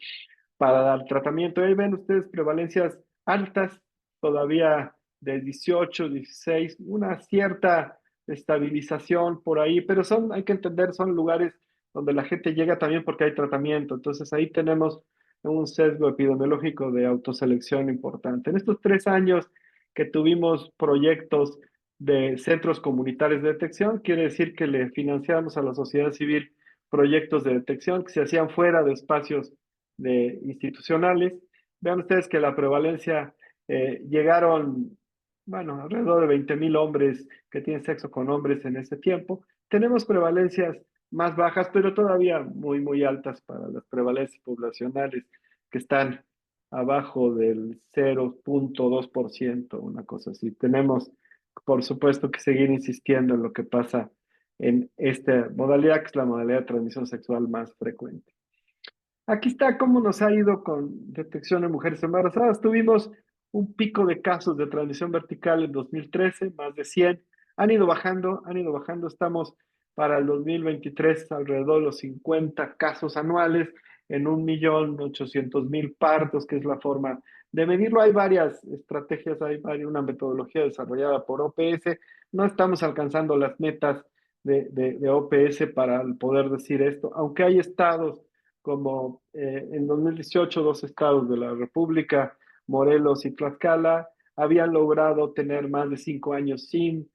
para dar tratamiento. Ahí ven ustedes prevalencias altas, todavía de 18, 16, una cierta estabilización por ahí, pero hay que entender, son lugares donde la gente llega también porque hay tratamiento. Entonces ahí tenemos un sesgo epidemiológico de autoselección importante. En estos 3 años que tuvimos proyectos de centros comunitarios de detección, quiere decir que le financiamos a la sociedad civil proyectos de detección que se hacían fuera de espacios institucionales. Vean ustedes que la prevalencia llegaron, bueno, alrededor de 20,000 hombres que tienen sexo con hombres en ese tiempo. Tenemos prevalencias más bajas, pero todavía muy altas para las prevalencias poblacionales que están abajo del 0,2%, una cosa así. Tenemos, por supuesto, que seguir insistiendo en lo que pasa en esta modalidad, que es la modalidad de transmisión sexual más frecuente. Aquí está cómo nos ha ido con detección de mujeres embarazadas. Tuvimos un pico de casos de transmisión vertical en 2013, más de 100. Han ido bajando, han ido bajando. Estamos para el 2023 alrededor de los 50 casos anuales en 1,800,000 partos, que es la forma de medirlo. Hay varias estrategias, hay una metodología desarrollada por OPS. No estamos alcanzando las metas de OPS para poder decir esto, aunque hay estados como en 2018 dos estados de la República, Morelos y Tlaxcala, habían logrado tener más de 5 años sin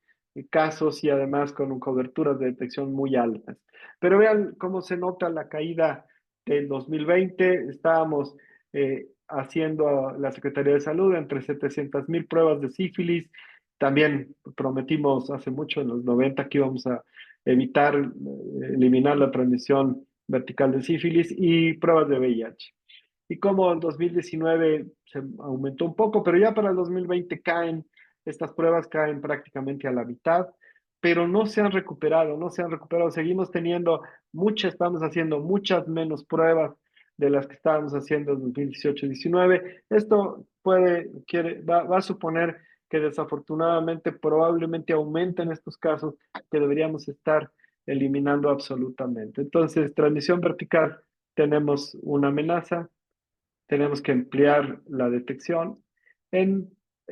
casos y además con coberturas de detección muy altas. Pero vean cómo se nota la caída del 2020. Estábamos haciendo a la Secretaría de Salud entre 700,000 pruebas de sífilis. También prometimos hace mucho, en los 90, que íbamos a evitar, eliminar la transmisión vertical de sífilis y pruebas de VIH. Y como en 2019 se aumentó un poco, pero ya para el 2020 estas pruebas caen prácticamente a la mitad, pero no se han recuperado, no se han recuperado. Seguimos teniendo estamos haciendo muchas menos pruebas de las que estábamos haciendo en 2018-19. Esto va a suponer que desafortunadamente probablemente aumenten estos casos que deberíamos estar eliminando absolutamente. Entonces, transmisión vertical, tenemos una amenaza, tenemos que ampliar la detección. En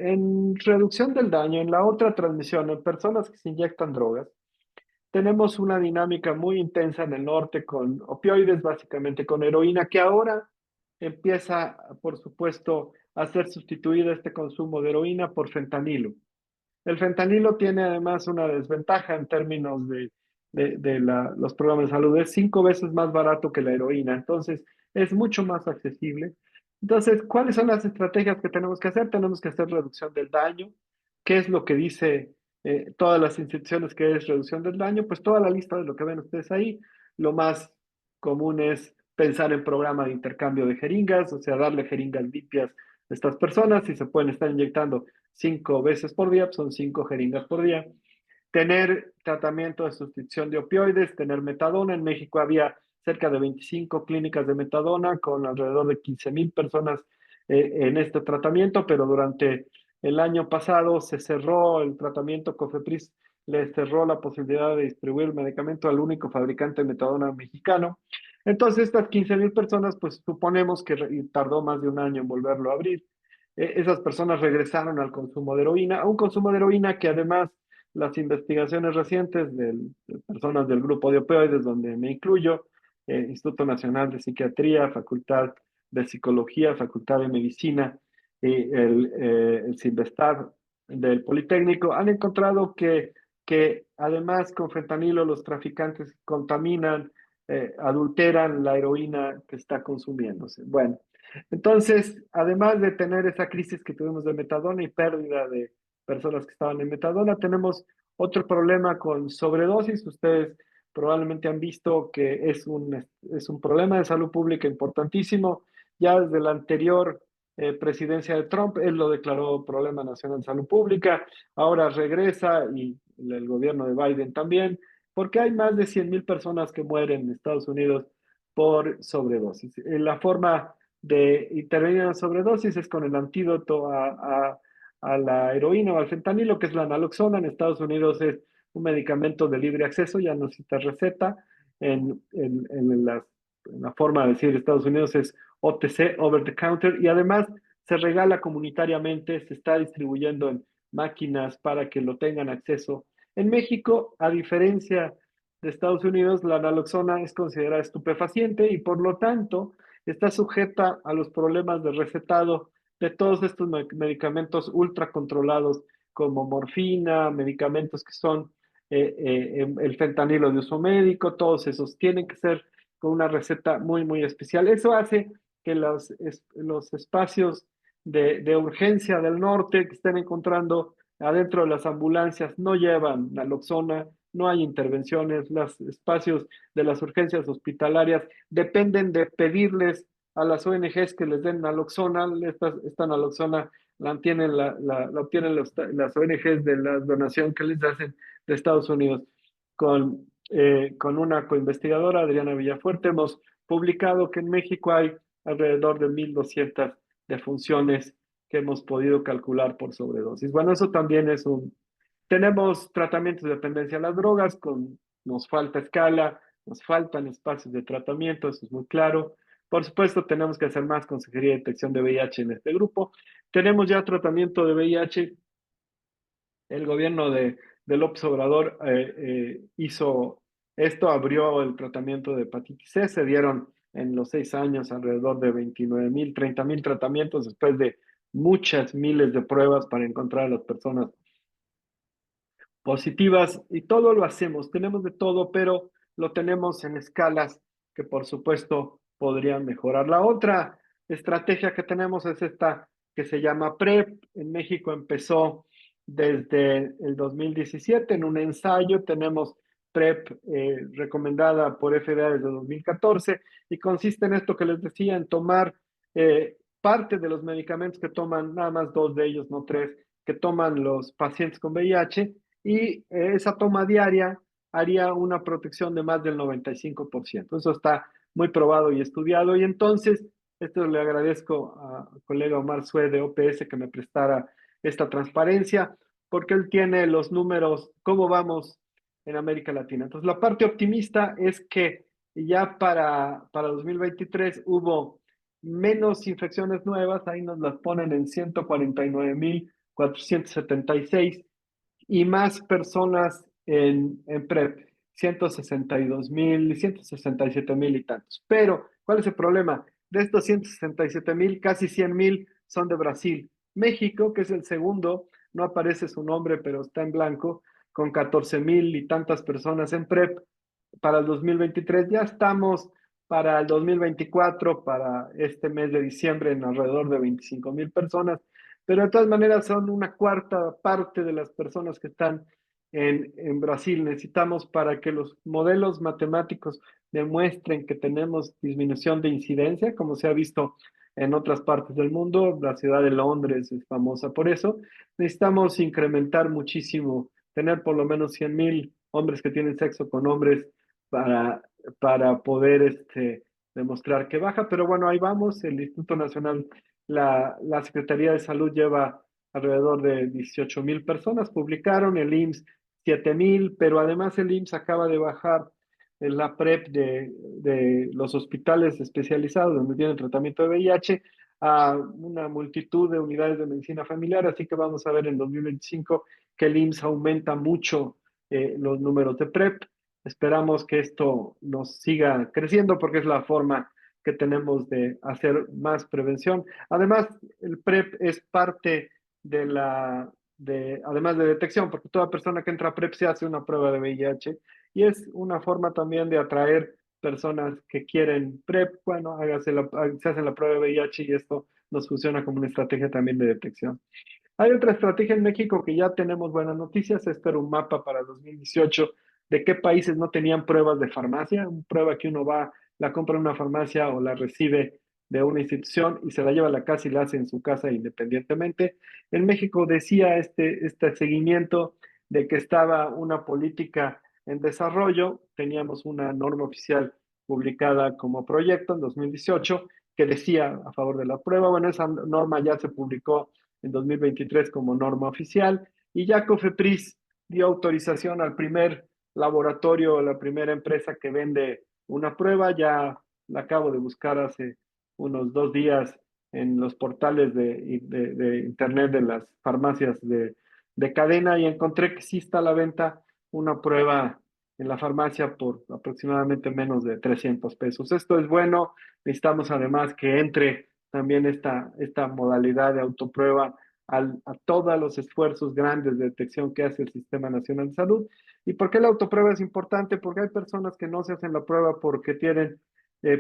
en reducción del daño, en la otra transmisión, en personas que se inyectan drogas, tenemos una dinámica muy intensa en el norte con opioides, básicamente con heroína, que ahora empieza, por supuesto, a ser sustituida este consumo de heroína por fentanilo. El fentanilo tiene además una desventaja en términos de los programas de salud. Es 5 veces más barato que la heroína, entonces es mucho más accesible. Entonces, ¿cuáles son las estrategias que tenemos que hacer? Tenemos que hacer reducción del daño. ¿Qué es lo que dice todas las instituciones que es reducción del daño? Pues toda la lista de lo que ven ustedes ahí. Lo más común es pensar en programa de intercambio de jeringas, o sea, darle jeringas limpias a estas personas y se pueden estar inyectando 5 veces por día, pues son 5 jeringas por día. Tener tratamiento de sustitución de opioides, tener metadona. En México había cerca de 25 clínicas de metadona con alrededor de 15,000 personas en este tratamiento, pero durante el año pasado se cerró el tratamiento. COFEPRIS le cerró la posibilidad de distribuir el medicamento al único fabricante de metadona mexicano. Entonces, estas 15,000 personas, pues suponemos que tardó más de un año en volverlo a abrir. Esas personas regresaron al consumo de heroína, a un consumo de heroína que además las investigaciones recientes de personas del grupo de opioides, donde me incluyo, Instituto Nacional de Psiquiatría, Facultad de Psicología, Facultad de Medicina, el CINVESTAR del Politécnico, han encontrado que además con fentanilo los traficantes contaminan, adulteran la heroína que está consumiéndose. Bueno, entonces, además de tener esa crisis que tuvimos de metadona y pérdida de personas que estaban en metadona, tenemos otro problema con sobredosis. Ustedes probablemente han visto que es un problema de salud pública importantísimo. Ya desde la anterior presidencia de Trump, él lo declaró problema nacional de salud pública. Ahora regresa y el gobierno de Biden también, porque hay más de 100,000 personas que mueren en Estados Unidos por sobredosis. La forma de intervenir en sobredosis es con el antídoto a la heroína o al fentanilo, que es la naloxona. En Estados Unidos es un medicamento de libre acceso, ya no necesita receta. En la forma de decir Estados Unidos es OTC, over the counter, y además se regala comunitariamente, se está distribuyendo en máquinas para que lo tengan acceso. En México, a diferencia de Estados Unidos, la naloxona es considerada estupefaciente y por lo tanto está sujeta a los problemas de recetado de todos estos medicamentos ultra controlados como morfina, medicamentos que son el fentanilo de uso médico. Todos esos tienen que ser con una receta muy, muy especial. Eso hace que los espacios de urgencia del norte que estén encontrando adentro de las ambulancias no llevan naloxona, no hay intervenciones. Los espacios de las urgencias hospitalarias dependen de pedirles a las ONGs que les den naloxona. Esta naloxona la obtienen las ONGs de la donación que les hacen de Estados Unidos. Con una coinvestigadora, Adriana Villafuerte, hemos publicado que en México hay alrededor de 1,200 defunciones que hemos podido calcular por sobredosis. Bueno, eso también es un... Tenemos tratamientos de dependencia a las drogas, nos falta escala, nos faltan espacios de tratamiento, eso es muy claro. Por supuesto, tenemos que hacer más consejería de detección de VIH en este grupo. Tenemos ya tratamiento de VIH. El gobierno de López Obrador hizo esto, abrió el tratamiento de hepatitis C. Se dieron en los 6 años alrededor de 29,000, 30,000 tratamientos después de muchas miles de pruebas para encontrar a las personas positivas, y todo lo hacemos, tenemos de todo, pero lo tenemos en escalas que por supuesto podrían mejorar. La otra estrategia que tenemos es esta que se llama PrEP. En México empezó desde el 2017 en un ensayo. Tenemos PrEP recomendada por FDA desde 2014 y consiste en esto que les decía, en tomar parte de los medicamentos que toman, nada más 2 de ellos, no 3, que toman los pacientes con VIH, y esa toma diaria haría una protección de más del 95%. Eso está muy probado y estudiado, y entonces, esto le agradezco al colega Omar Sue de OPS que me prestara esta transparencia, porque él tiene los números, cómo vamos en América Latina. Entonces, la parte optimista es que ya para 2023 hubo menos infecciones nuevas, ahí nos las ponen en 476 y más personas en PrEP, 162,000, 167,000 y tantos. Pero, ¿cuál es el problema? De estos 167,000, casi 100,000 son de Brasil. México, que es el segundo, no aparece su nombre, pero está en blanco, con 14,000 y tantas personas en PrEP para el 2023. Ya estamos para el 2024, para este mes de diciembre, en alrededor de 25,000 personas, pero de todas maneras son una cuarta parte de las personas que están en Brasil. Necesitamos para que los modelos matemáticos demuestren que tenemos disminución de incidencia, como se ha visto en otras partes del mundo. La ciudad de Londres es famosa por eso. Necesitamos incrementar muchísimo, tener por lo menos 100,000 hombres que tienen sexo con hombres para, para poder demostrar que baja. Pero bueno, ahí vamos. El Instituto Nacional, la Secretaría de Salud lleva alrededor de 18,000 personas, publicaron, el IMSS 7,000, pero además el IMSS acaba de bajar la PrEP de los hospitales especializados donde tienen tratamiento de VIH a una multitud de unidades de medicina familiar, así que vamos a ver en 2025 que el IMSS aumenta mucho los números de PrEP. Esperamos que esto nos siga creciendo porque es la forma que tenemos de hacer más prevención. Además, el PrEP es parte además de detección, porque toda persona que entra a PrEP se hace una prueba de VIH y es una forma también de atraer personas que quieren PrEP. Bueno, se hace la prueba de VIH y esto nos funciona como una estrategia también de detección. Hay otra estrategia en México que ya tenemos buenas noticias. Esto era un mapa para 2018 de qué países no tenían pruebas de farmacia, una prueba que uno va, la compra en una farmacia o la recibe de una institución y se la lleva a la casa y la hace en su casa independientemente. En México decía este seguimiento de que estaba una política en desarrollo. Teníamos una norma oficial publicada como proyecto en 2018 que decía a favor de la prueba. Bueno, esa norma ya se publicó en 2023 como norma oficial y ya COFEPRIS dio autorización al primer laboratorio, la primera empresa que vende una prueba. Ya la acabo de buscar hace unos 2 días en los portales de internet de las farmacias de cadena y encontré que sí está a la venta una prueba en la farmacia por aproximadamente menos de 300 pesos. Esto es bueno. Necesitamos además que entre también esta modalidad de autoprueba a todos los esfuerzos grandes de detección que hace el Sistema Nacional de Salud. ¿Y por qué la autoprueba es importante? Porque hay personas que no se hacen la prueba porque tienen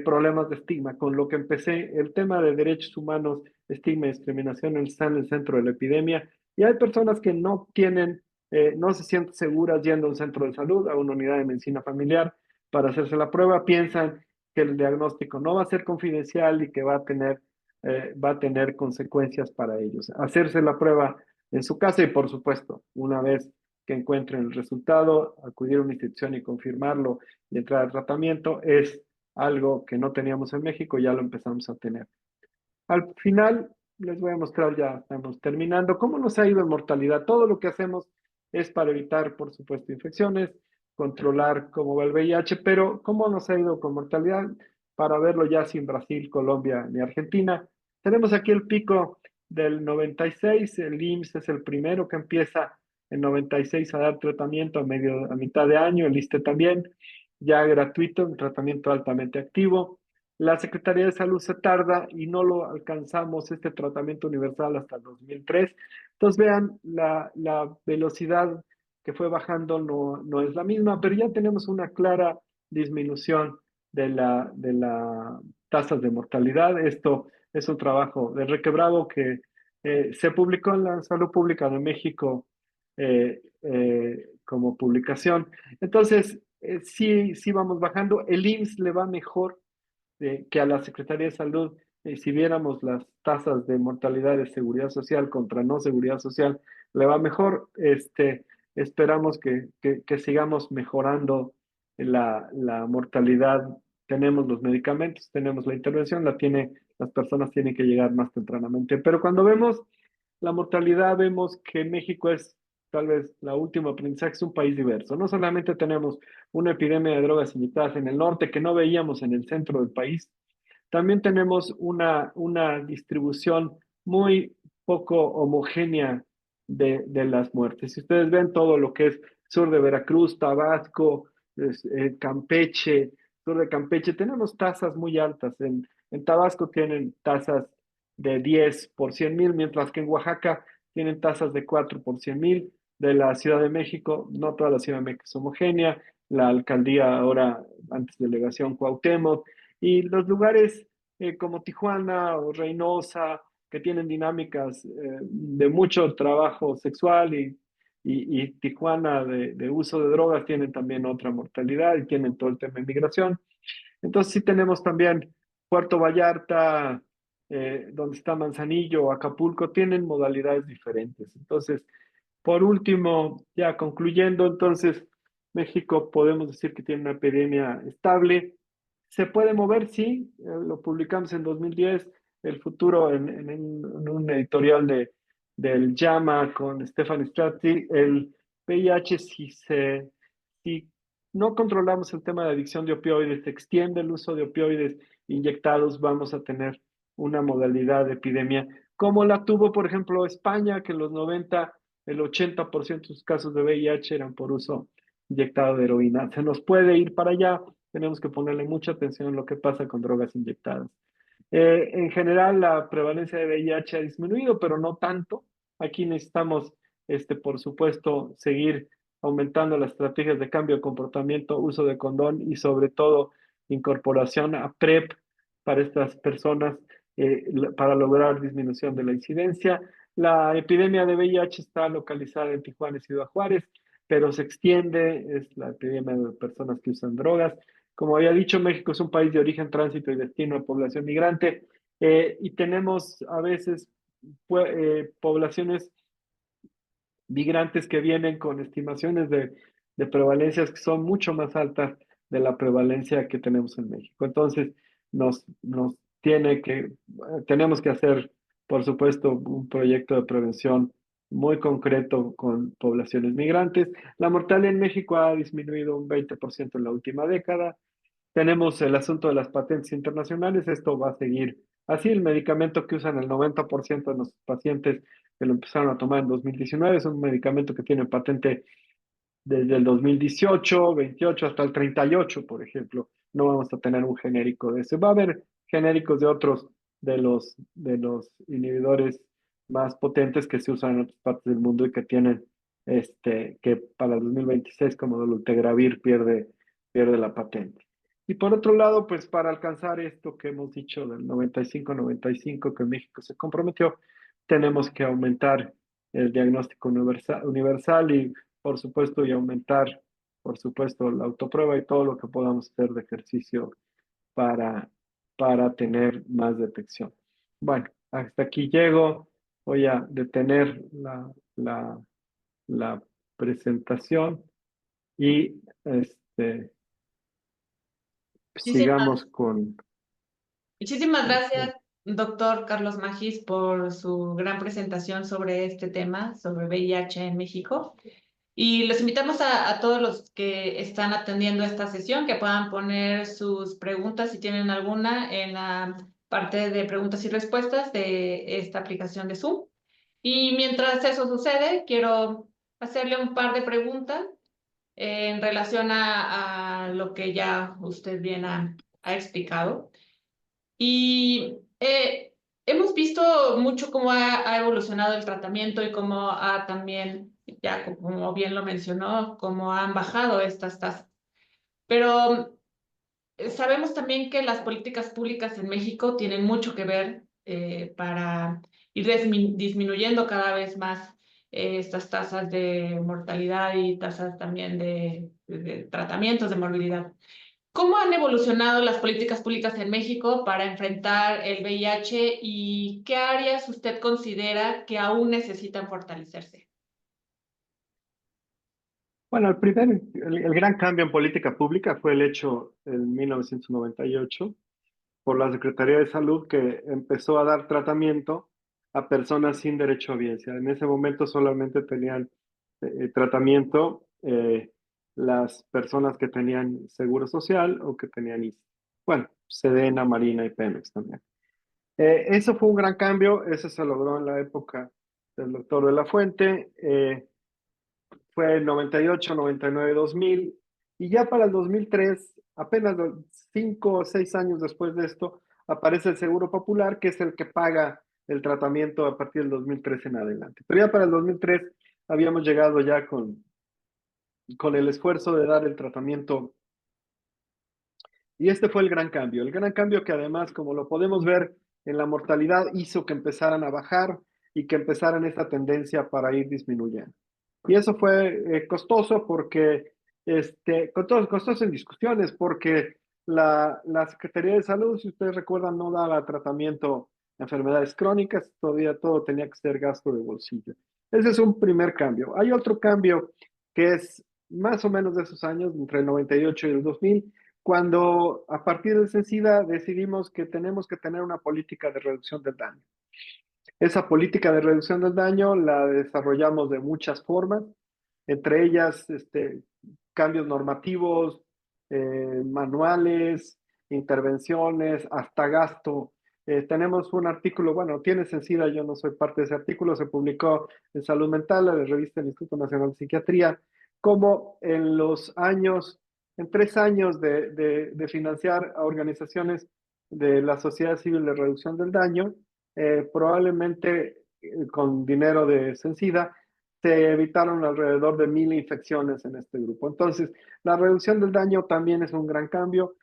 problemas de estigma. Con lo que empecé, el tema de derechos humanos, estigma y discriminación está en el centro de la epidemia. Y hay personas que no tienen, no se sienten seguras yendo a un centro de salud, a una unidad de medicina familiar para hacerse la prueba. Piensan que el diagnóstico no va a ser confidencial y que va a tener consecuencias para ellos. Hacerse la prueba en su casa y, por supuesto, una vez que encuentren el resultado, acudir a una institución y confirmarlo y entrar al tratamiento es algo que no teníamos en México, ya lo empezamos a tener. Al final, les voy a mostrar, ya estamos terminando, cómo nos ha ido en mortalidad. Todo lo que hacemos es para evitar, por supuesto, infecciones, controlar cómo va el VIH, pero cómo nos ha ido con mortalidad para verlo ya sin Brasil, Colombia ni Argentina. Tenemos aquí el pico del 96, el IMSS es el primero que empieza en 96 a dar tratamiento a mitad de año, el ISSSTE también, ya gratuito, un tratamiento altamente activo. La Secretaría de Salud se tarda y no lo alcanzamos este tratamiento universal hasta el 2003. Entonces vean, la velocidad que fue bajando no es la misma, pero ya tenemos una clara disminución de la tasas de mortalidad. Esto es un trabajo de Requebrado que se publicó en la Salud Pública de México como publicación. Entonces, sí vamos bajando. El IMSS le va mejor que a la Secretaría de Salud. Si viéramos las tasas de mortalidad de seguridad social contra no seguridad social, le va mejor. Esperamos que sigamos mejorando la mortalidad. Tenemos los medicamentos, tenemos la intervención, las personas tienen que llegar más tempranamente. Pero cuando vemos la mortalidad, vemos que México es tal vez la última aprendizaje, es un país diverso. No solamente tenemos una epidemia de drogas inyectadas en el norte que no veíamos en el centro del país, también tenemos una distribución muy poco homogénea de las muertes. Si ustedes ven todo lo que es sur de Veracruz, Tabasco, Campeche, sur de Campeche, tenemos tasas muy altas. En Tabasco tienen tasas de 10 por 100,000, mientras que en Oaxaca tienen tasas de 4 por 100,000. De la Ciudad de México, no toda la Ciudad de México es homogénea, la alcaldía ahora, antes delegación Cuauhtémoc, y los lugares como Tijuana o Reynosa, que tienen dinámicas de mucho trabajo sexual y Tijuana de uso de drogas tienen también otra mortalidad y tienen todo el tema de migración. Entonces sí tenemos también Puerto Vallarta, donde está Manzanillo, Acapulco, tienen modalidades diferentes. Entonces, por último, ya concluyendo, entonces, México podemos decir que tiene una epidemia estable. ¿Se puede mover? Sí, lo publicamos en 2010, el futuro en un editorial del JAMA con Stefan Strati, el VIH si no controlamos el tema de adicción de opioides, se extiende el uso de opioides inyectados, vamos a tener una modalidad de epidemia, como la tuvo, por ejemplo, España, que en los 90 el 80% de sus casos de VIH eran por uso inyectado de heroína. Se nos puede ir para allá, tenemos que ponerle mucha atención a lo que pasa con drogas inyectadas. En general, la prevalencia de VIH ha disminuido, pero no tanto. Aquí necesitamos, por supuesto, seguir aumentando las estrategias de cambio de comportamiento, uso de condón y sobre todo incorporación a PrEP para estas personas para lograr disminución de la incidencia. La epidemia de VIH está localizada en Tijuana y Ciudad Juárez, pero se extiende, es la epidemia de personas que usan drogas. Como había dicho, México es un país de origen, tránsito y destino de población migrante y tenemos a veces poblaciones migrantes que vienen con estimaciones de prevalencias que son mucho más altas de la prevalencia que tenemos en México. Entonces, nos tenemos que hacer, por supuesto, un proyecto de prevención muy concreto con poblaciones migrantes. La mortalidad en México ha disminuido un 20% en la última década. Tenemos el asunto de las patentes internacionales, esto va a seguir así. El medicamento que usan el 90% de los pacientes que lo empezaron a tomar en 2019 es un medicamento que tiene patente desde el 2018, 28 hasta el 38, por ejemplo. No vamos a tener un genérico de ese. Va a haber genéricos de otros de los inhibidores más potentes que se usan en otras partes del mundo y que tienen que para el 2026 como dolutegravir pierde la patente. Y por otro lado, pues para alcanzar esto que hemos dicho del 95-95 que México se comprometió, tenemos que aumentar el diagnóstico universal y por supuesto, y aumentar, por supuesto, la autoprueba y todo lo que podamos hacer de ejercicio para, para tener más detección. Bueno, hasta aquí llego. Voy a detener la presentación y Muchísimas, sigamos con... muchísimas este, gracias, doctor Carlos Magis, por su gran presentación sobre este tema, sobre VIH en México. Y los invitamos a todos los que están atendiendo esta sesión que puedan poner sus preguntas si tienen alguna en la parte de preguntas y respuestas de esta aplicación de Zoom. Y mientras eso sucede, quiero hacerle un par de preguntas en relación a lo que ya usted bien ha explicado. Y hemos visto mucho cómo ha evolucionado el tratamiento y cómo ha también, ya como bien lo mencionó, cómo han bajado estas tasas. Pero sabemos también que las políticas públicas en México tienen mucho que ver para ir disminuyendo cada vez más estas tasas de mortalidad y tasas también de tratamientos de morbilidad. ¿Cómo han evolucionado las políticas públicas en México para enfrentar el VIH y qué áreas usted considera que aún necesitan fortalecerse? Bueno, el gran cambio en política pública fue el hecho en 1998 por la Secretaría de Salud que empezó a dar tratamiento a personas sin derecho a audiencia. En ese momento solamente tenían tratamiento las personas que tenían seguro social o que tenían ISSSTE. Bueno, Sedena, Marina y Pemex también. Eso fue un gran cambio, eso se logró en la época del doctor de la Fuente. Fue en 98, 99, 2000, y ya para el 2003, apenas 5 o 6 años después de esto, aparece el Seguro Popular, que es el que paga el tratamiento a partir del 2003 en adelante. Pero ya para el 2003 habíamos llegado ya con el esfuerzo de dar el tratamiento, y este fue el gran cambio que además, como lo podemos ver en la mortalidad, hizo que empezaran a bajar y que empezaran esta tendencia para ir disminuyendo. Y eso fue costoso porque, costoso en discusiones, porque la Secretaría de Salud, si ustedes recuerdan, no daba tratamiento a enfermedades crónicas, todavía todo tenía que ser gasto de bolsillo. Ese es un primer cambio. Hay otro cambio que es más o menos de esos años, entre el 98 y el 2000, cuando a partir del CECIDA decidimos que tenemos que tener una política de reducción del daño. Esa política de reducción del daño la desarrollamos de muchas formas, entre ellas cambios normativos, manuales, intervenciones, hasta gasto. Tenemos un artículo, bueno, tiene Censida, yo no soy parte de ese artículo, se publicó en Salud Mental, la revista del Instituto Nacional de Psiquiatría, como en 3 años de financiar a organizaciones de la sociedad civil de reducción del daño, probablemente con dinero de Censida, se evitaron alrededor de 1,000 infecciones en este grupo. Entonces, la reducción del daño también es un gran cambio.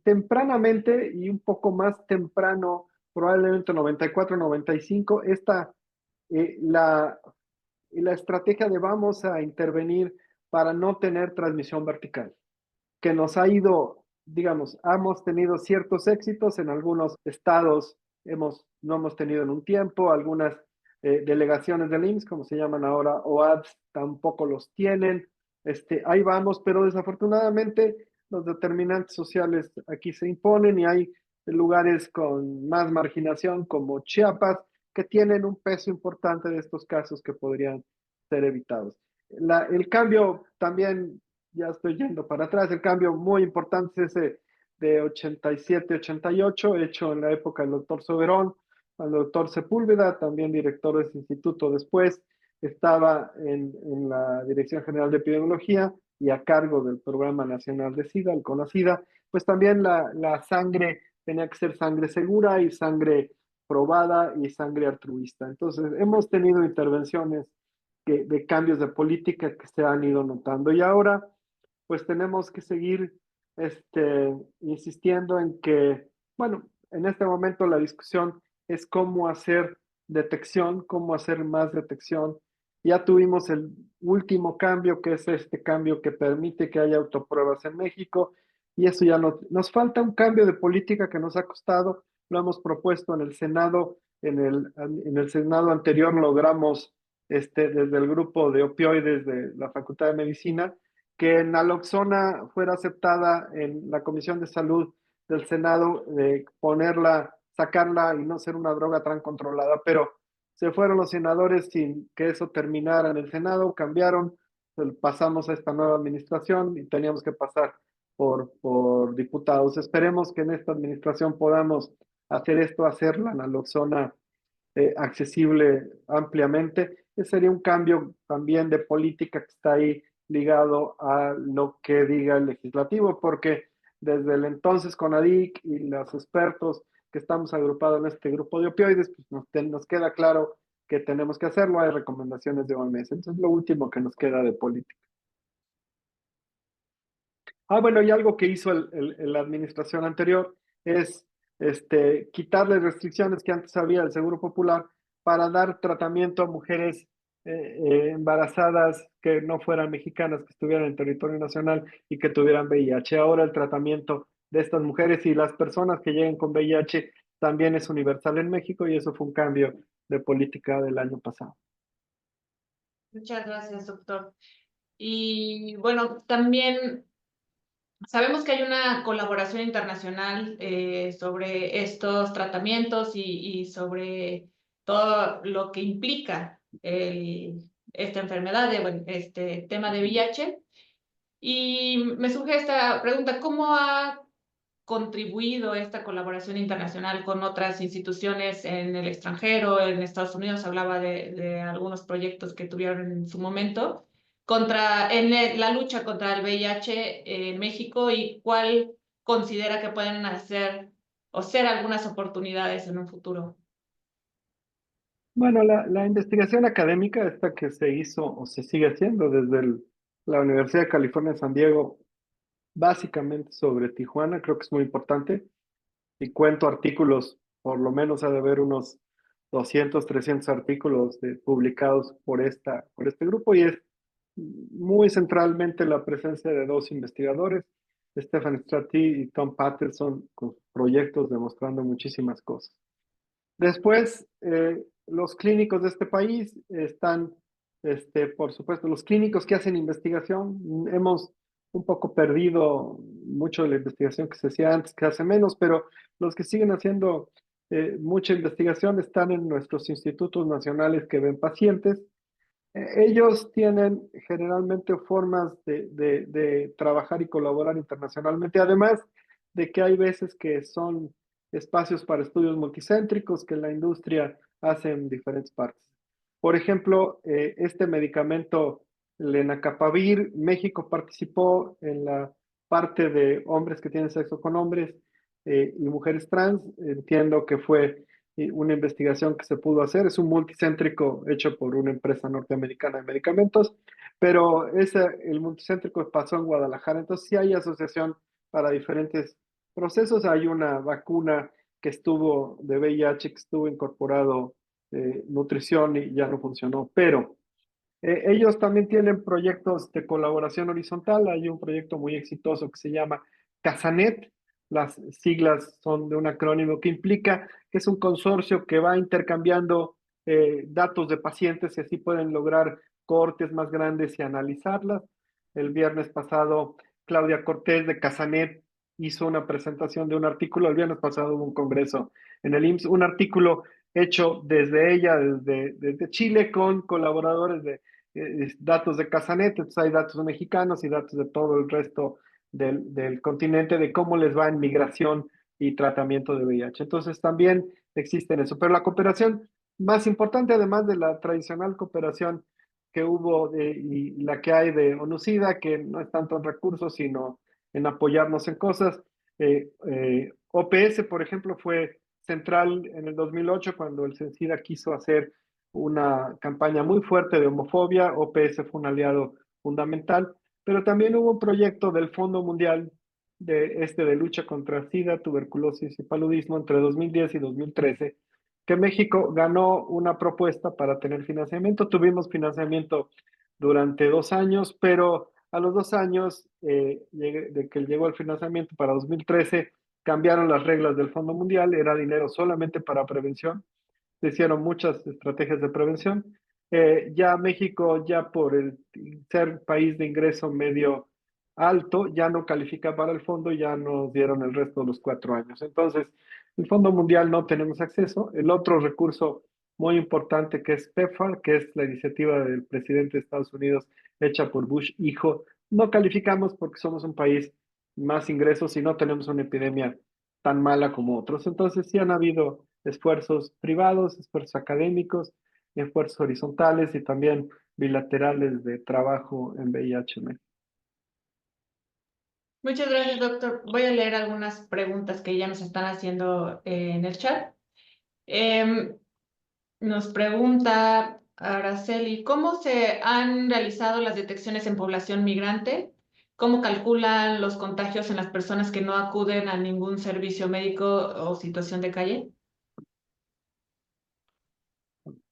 Tempranamente y un poco más temprano, probablemente 94, 95, la estrategia de vamos a intervenir para no tener transmisión vertical, que nos ha ido, digamos, hemos tenido ciertos éxitos en algunos estados, no hemos tenido en un tiempo, algunas delegaciones del IMSS, como se llaman ahora, OADS, tampoco los tienen. Ahí vamos, pero desafortunadamente los determinantes sociales aquí se imponen y hay lugares con más marginación como Chiapas que tienen un peso importante de estos casos que podrían ser evitados. El cambio también, ya estoy yendo para atrás, el cambio muy importante es ese de 87, 88, hecho en la época del doctor Soberón, al doctor Sepúlveda, también director de ese instituto después, estaba en la Dirección General de Epidemiología y a cargo del Programa Nacional de SIDA, el CONASIDA, pues también la sangre tenía que ser sangre segura y sangre probada y sangre altruista. Entonces, hemos tenido intervenciones de cambios de política que se han ido notando. Y ahora, pues tenemos que seguir insistiendo en que, bueno, en este momento la discusión es cómo hacer detección, cómo hacer más detección. Ya tuvimos el último cambio, que es este cambio que permite que haya autopruebas en México, y eso ya nos falta un cambio de política que nos ha costado. Lo hemos propuesto en el Senado, en el Senado anterior logramos desde el grupo de opioides de la Facultad de Medicina, que naloxona fuera aceptada en la Comisión de Salud del Senado, de ponerla, sacarla y no ser una droga tan controlada, pero se fueron los senadores sin que eso terminara en el Senado, cambiaron, pasamos a esta nueva administración y teníamos que pasar por diputados. Esperemos que en esta administración podamos hacer esto, hacer la naloxona accesible ampliamente. Ese sería un cambio también de política que está ahí ligado a lo que diga el legislativo, porque desde el entonces CONADIC y los expertos que estamos agrupados en este grupo de opioides, pues nos queda claro que tenemos que hacerlo, hay recomendaciones de OMS. Entonces, lo último que nos queda de política. Bueno, y algo que hizo la administración anterior es quitarle restricciones que antes había del Seguro Popular para dar tratamiento a mujeres embarazadas que no fueran mexicanas, que estuvieran en territorio nacional y que tuvieran VIH. Ahora el tratamiento de estas mujeres y las personas que lleguen con VIH también es universal en México, y eso fue un cambio de política del año pasado. Muchas gracias, doctor. Y bueno, también sabemos que hay una colaboración internacional sobre estos tratamientos y sobre todo lo que implica esta enfermedad, bueno, este tema de VIH. Y me surge esta pregunta, contribuido esta colaboración internacional con otras instituciones en el extranjero? En Estados Unidos hablaba de algunos proyectos que tuvieron en su momento la lucha contra el VIH en México, y cuál considera que pueden hacer o ser algunas oportunidades en un futuro. Bueno, la investigación académica esta que se hizo o se sigue haciendo desde la Universidad de California en San Diego, básicamente sobre Tijuana, creo que es muy importante. Y cuento artículos, por lo menos ha de haber unos 200, 300 artículos publicados por este grupo, y es muy centralmente la presencia de dos investigadores, Stefan Strati y Tom Patterson, con proyectos demostrando muchísimas cosas. Después, los clínicos de este país están, por supuesto, los clínicos que hacen investigación. Hemos un poco perdido mucho de la investigación que se hacía antes, que hace menos, pero los que siguen haciendo mucha investigación están en nuestros institutos nacionales que ven pacientes. Ellos tienen generalmente formas de trabajar y colaborar internacionalmente, además de que hay veces que son espacios para estudios multicéntricos que la industria hace en diferentes partes. Por ejemplo, este medicamento lenacapavir, México participó en la parte de hombres que tienen sexo con hombres y mujeres trans. Entiendo que fue una investigación que se pudo hacer. Es un multicéntrico hecho por una empresa norteamericana de medicamentos, pero el multicéntrico pasó en Guadalajara. Entonces sí hay asociación para diferentes procesos. Hay una vacuna que estuvo de VIH, que estuvo incorporado nutrición y ya no funcionó, pero ellos también tienen proyectos de colaboración horizontal. Hay un proyecto muy exitoso que se llama Casanet. Las siglas son de un acrónimo que implica que es un consorcio que va intercambiando datos de pacientes y así pueden lograr cohortes más grandes y analizarlas. El viernes pasado, Claudia Cortés de Casanet hizo una presentación de un artículo. El viernes pasado hubo un congreso en el IMSS, un artículo hecho desde ella, desde Chile, con colaboradores de datos de Casanet. Entonces hay datos mexicanos y datos de todo el resto del continente de cómo les va en migración y tratamiento de VIH. Entonces también existen eso. Pero la cooperación más importante, además de la tradicional cooperación que hubo y la que hay de ONUCIDA, que no es tanto en recursos, sino en apoyarnos en cosas. OPS, por ejemplo, fue central en el 2008 cuando el CENSIDA quiso hacer una campaña muy fuerte de homofobia. OPS fue un aliado fundamental, pero también hubo un proyecto del Fondo Mundial de lucha contra SIDA, tuberculosis y paludismo entre 2010 y 2013, que México ganó una propuesta para tener financiamiento. Tuvimos financiamiento durante 2 años, pero a los 2 años de que llegó el financiamiento para 2013, cambiaron las reglas del Fondo Mundial. Era dinero solamente para prevención. Se hicieron muchas estrategias de prevención. Ya México, ya por ser país de ingreso medio alto, ya no califica para el fondo, ya nos dieron el resto de los 4 años. Entonces, el Fondo Mundial no tenemos acceso. El otro recurso muy importante, que es PEPFAR, que es la iniciativa del presidente de Estados Unidos hecha por Bush hijo, no calificamos porque somos un país más ingresos y no tenemos una epidemia tan mala como otros. Entonces sí han habido esfuerzos privados, esfuerzos académicos, esfuerzos horizontales y también bilaterales de trabajo en VIH. Muchas gracias, doctor. Voy a leer algunas preguntas que ya nos están haciendo en el chat. Em, Nos pregunta Araceli, ¿cómo se han realizado las detecciones en población migrante? ¿Cómo calculan los contagios en las personas que no acuden a ningún servicio médico o situación de calle?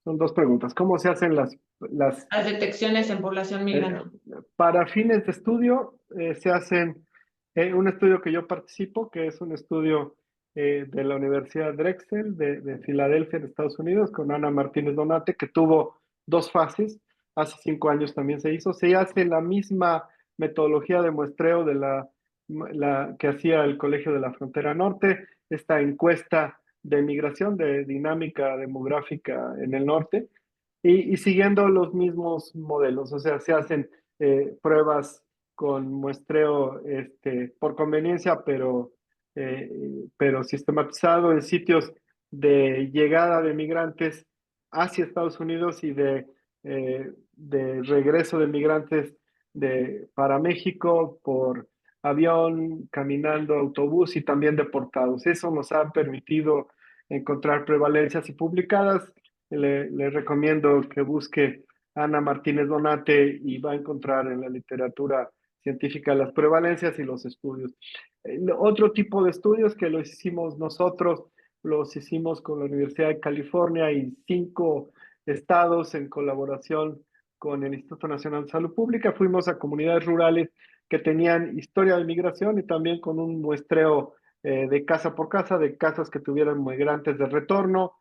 Son dos preguntas. ¿Cómo se hacen las Las detecciones en población eh, migrante. para fines de estudio? Se hacen un estudio que yo participo, que es un estudio de la Universidad Drexel de Filadelfia, en Estados Unidos, con Ana Martínez Donate, que tuvo 2 fases. Hace 5 años también se hizo. Se hace la misma metodología de muestreo de la que hacía el Colegio de la Frontera Norte, esta encuesta de migración, de dinámica demográfica en el norte, y siguiendo los mismos modelos. O sea, se hacen pruebas con muestreo por conveniencia, pero pero sistematizado en sitios de llegada de migrantes hacia Estados Unidos y de regreso de migrantes para México por avión, caminando, autobús y también deportados. Eso nos ha permitido encontrar prevalencias y publicadas. Le recomiendo que busque Ana Martínez Donate y va a encontrar en la literatura científica las prevalencias y los estudios. Otro tipo de estudios que los hicimos nosotros, los hicimos con la Universidad de California y 5 estados en colaboración con el Instituto Nacional de Salud Pública. Fuimos a comunidades rurales que tenían historia de migración y también con un muestreo de casa por casa, de casas que tuvieran migrantes de retorno.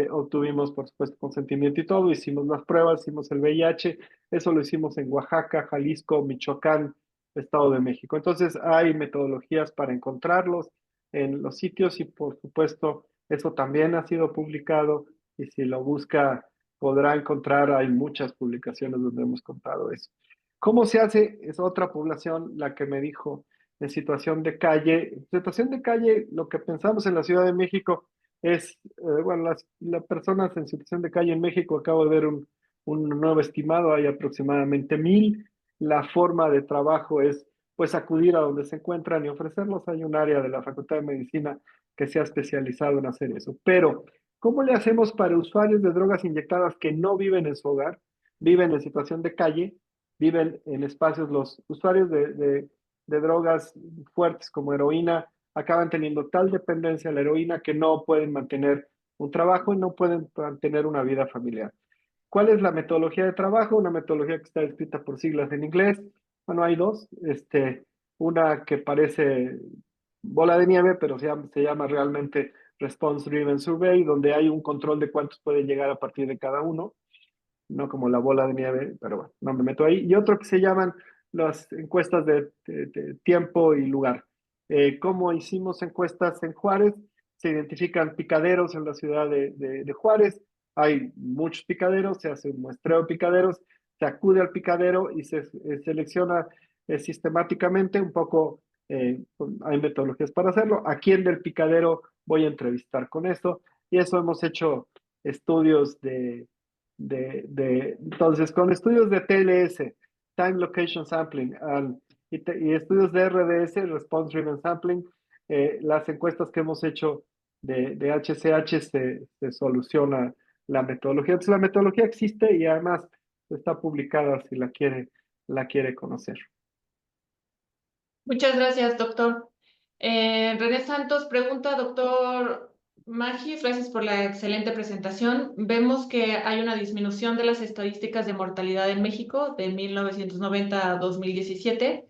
Obtuvimos, por supuesto, consentimiento y todo. Hicimos las pruebas, hicimos el VIH. Eso lo hicimos en Oaxaca, Jalisco, Michoacán, Estado de México. Entonces, hay metodologías para encontrarlos en los sitios y, por supuesto, eso también ha sido publicado y si lo busca podrá encontrar, hay muchas publicaciones donde hemos contado eso. ¿Cómo se hace? Es otra población la que me dijo en situación de calle. En situación de calle, lo que pensamos en la Ciudad de México es, bueno, las personas en situación de calle en México, acabo de ver un nuevo estimado, hay aproximadamente 1,000. La forma de trabajo es, pues, acudir a donde se encuentran y ofrecerlos. Hay un área de la Facultad de Medicina que se ha especializado en hacer eso. Pero, ¿cómo le hacemos para usuarios de drogas inyectadas que no viven en su hogar, viven en situación de calle, viven en espacios, los usuarios de drogas fuertes como heroína, acaban teniendo tal dependencia a la heroína que no pueden mantener un trabajo y no pueden mantener una vida familiar? ¿Cuál es la metodología de trabajo? Una metodología que está escrita por siglas en inglés. Bueno, hay dos. Una que parece bola de nieve, pero se llama realmente Response Driven Survey, donde hay un control de cuántos pueden llegar a partir de cada uno, no como la bola de nieve, pero bueno, no me meto ahí. Y otro que se llaman las encuestas de tiempo y lugar. ¿Cómo hicimos encuestas en Juárez? Se identifican picaderos en la ciudad de Juárez. Hay muchos picaderos, se hace un muestreo de picaderos, se acude al picadero y se selecciona sistemáticamente un poco. Hay metodologías para hacerlo. ¿A quién del picadero voy a entrevistar con esto? Y eso hemos hecho estudios entonces, con estudios de TLS, Time Location Sampling, y estudios de RDS, Response Driven Sampling, las encuestas que hemos hecho de HCH se soluciona la metodología. Entonces, la metodología existe y además está publicada si la quiere conocer. Muchas gracias, doctor. René Santos pregunta, doctor Magis, gracias por la excelente presentación. Vemos que hay una disminución de las estadísticas de mortalidad en México de 1990 a 2017.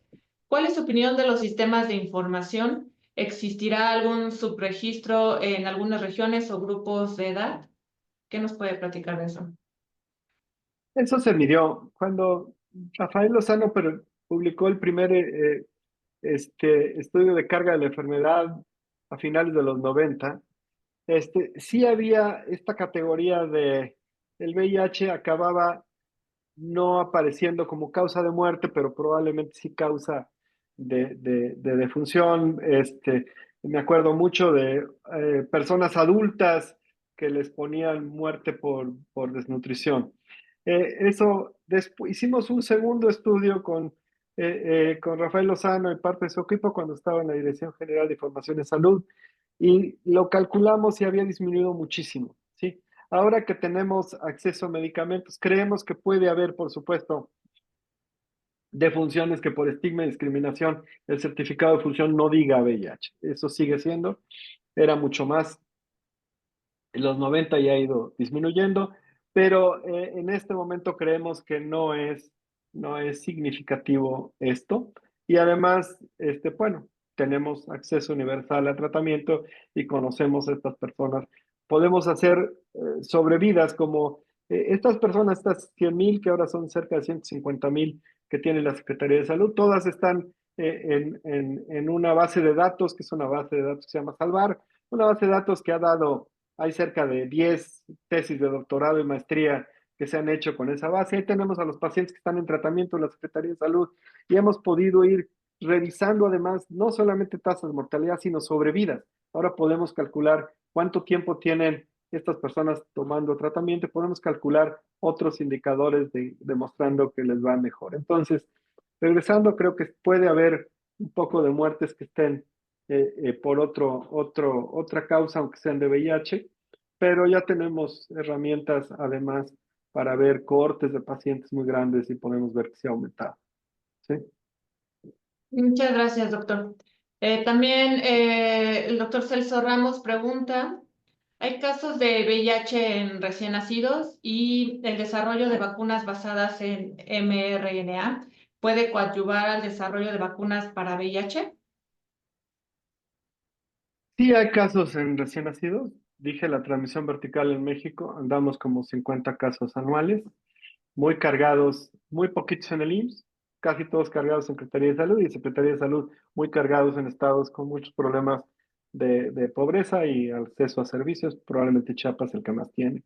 ¿Cuál es su opinión de los sistemas de información? ¿Existirá algún subregistro en algunas regiones o grupos de edad? ¿Qué nos puede platicar de eso? Eso se midió cuando Rafael Lozano publicó el primer estudio de carga de la enfermedad a finales de los 90. Sí había esta categoría de el VIH acababa no apareciendo como causa de muerte, pero probablemente sí causa de defunción. Me acuerdo mucho de personas adultas que les ponían muerte por desnutrición. Después hicimos un segundo estudio con Rafael Lozano y parte de su equipo cuando estaba en la Dirección General de Información de Salud y lo calculamos y había disminuido muchísimo, ¿sí? Ahora que tenemos acceso a medicamentos, creemos que puede haber, por supuesto, defunciones que por estigma y discriminación el certificado de función no diga VIH. Eso sigue siendo, era mucho más en los 90 y ha ido disminuyendo, pero en este momento creemos que no es significativo esto. Y además, bueno, tenemos acceso universal al tratamiento y conocemos a estas personas. Podemos hacer sobrevidas como estas personas, estas 100,000 que ahora son cerca de 150,000 que tiene la Secretaría de Salud, todas están en una base de datos, que es una base de datos que se llama Salvar, una base de datos que hay cerca de 10 tesis de doctorado y maestría que se han hecho con esa base. Ahí tenemos a los pacientes que están en tratamiento en la Secretaría de Salud y hemos podido ir revisando además no solamente tasas de mortalidad, sino sobrevidas. Ahora podemos calcular cuánto tiempo tienen estas personas tomando tratamiento, podemos calcular otros indicadores demostrando que les va mejor. Entonces, regresando, creo que puede haber un poco de muertes que estén por otra causa, aunque sean de VIH, pero ya tenemos herramientas además para ver cohortes de pacientes muy grandes y podemos ver que se ha aumentado. ¿Sí? Muchas gracias, doctor. También el doctor Celso Ramos pregunta, ¿hay casos de VIH en recién nacidos y el desarrollo de vacunas basadas en mRNA puede coadyuvar al desarrollo de vacunas para VIH? Sí hay casos en recién nacidos. Dije la transmisión vertical en México, andamos como 50 casos anuales, muy cargados, muy poquitos en el IMSS, casi todos cargados en Secretaría de Salud y Secretaría de Salud muy cargados en estados con muchos problemas de pobreza y acceso a servicios, probablemente Chiapas el que más tiene.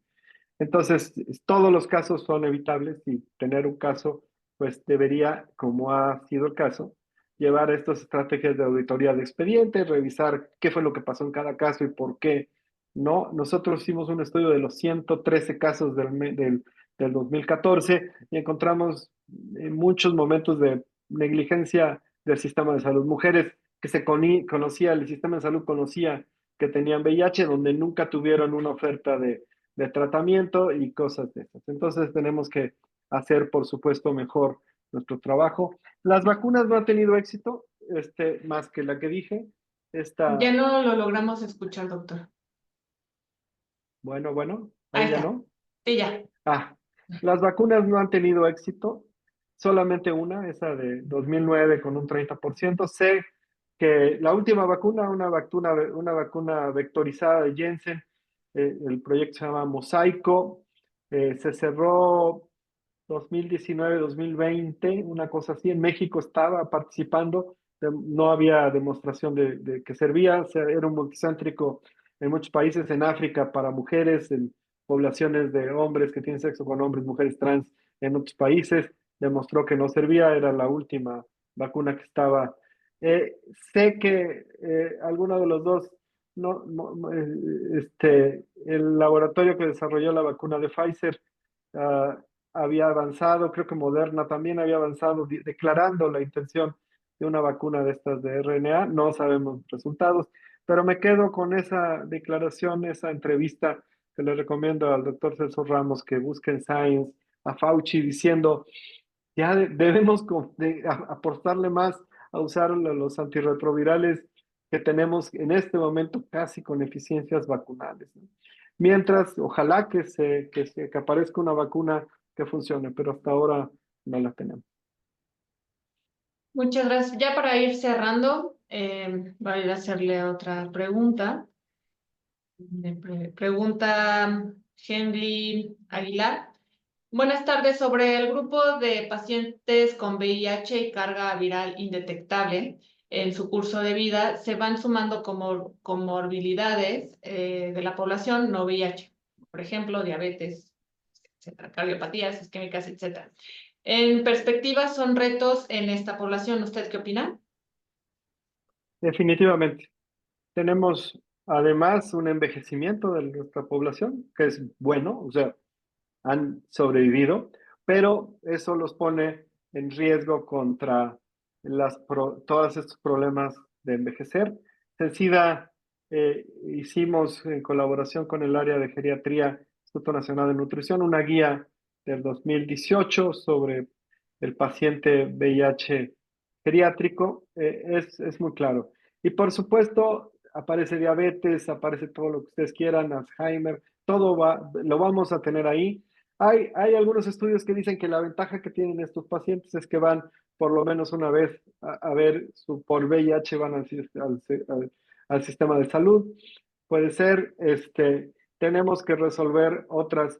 Entonces, todos los casos son evitables y tener un caso, pues debería, como ha sido el caso, llevar estas estrategias de auditoría de expediente, revisar qué fue lo que pasó en cada caso y por qué no. Nosotros hicimos un estudio de los 113 casos del 2014 y encontramos muchos momentos de negligencia del sistema de salud. Mujeres que conocía, el sistema de salud conocía que tenían VIH, donde nunca tuvieron una oferta de tratamiento y cosas de esas. Entonces tenemos que hacer, por supuesto, mejor nuestro trabajo. Las vacunas no han tenido éxito, más que la que dije. Ya Esta, no lo logramos escuchar, doctor. bueno, Ahí ahí ya está. no. Sí, ya. Ah, las vacunas no han tenido éxito, solamente una, esa de 2009 con un 30%. Sé que la última vacuna, una vacuna vectorizada de Janssen, el proyecto se llama Mosaico, se cerró 2019-2020, una cosa así. En México estaba participando, no había demostración de que servía, o sea, era un multicéntrico en muchos países, en África para mujeres, en poblaciones de hombres que tienen sexo con hombres, mujeres trans en otros países, demostró que no servía, era la última vacuna que estaba. Eh, Sé que alguno de los dos, el laboratorio que desarrolló la vacuna de Pfizer, uh, había avanzado, creo que Moderna también había avanzado, declarando la intención de una vacuna de estas de RNA. No sabemos resultados, pero me quedo con esa declaración, esa entrevista que le recomiendo al doctor Celso Ramos que busque en Science a Fauci diciendo, ya debemos apostarle más a usar los antirretrovirales que tenemos en este momento casi con eficiencias vacunales, ¿no? Mientras, ojalá que aparezca una vacuna que funcione, pero hasta ahora no la tenemos. Muchas gracias. Ya para ir cerrando, voy a ir a hacerle otra pregunta. Pregunta Henry Aguilar. Buenas tardes. Sobre el grupo de pacientes con VIH y carga viral indetectable en su curso de vida, se van sumando como comorbilidades de la población no VIH, por ejemplo, diabetes, etcétera, cardiopatías isquémicas, etcétera. En perspectiva, son retos en esta población. ¿Usted qué opina? Definitivamente. Tenemos además un envejecimiento de nuestra población, que es bueno, o sea, han sobrevivido, pero eso los pone en riesgo contra todos estos problemas de envejecer. CENSIDA hicimos en colaboración con el área de geriatría, Instituto Nacional de Nutrición, una guía del 2018 sobre el paciente VIH geriátrico. Es muy claro. Y por supuesto, aparece diabetes, aparece todo lo que ustedes quieran, Alzheimer, lo vamos a tener ahí. Hay algunos estudios que dicen que la ventaja que tienen estos pacientes es que van por lo menos una vez a ver por VIH, van al sistema de salud. Puede ser, tenemos que resolver otras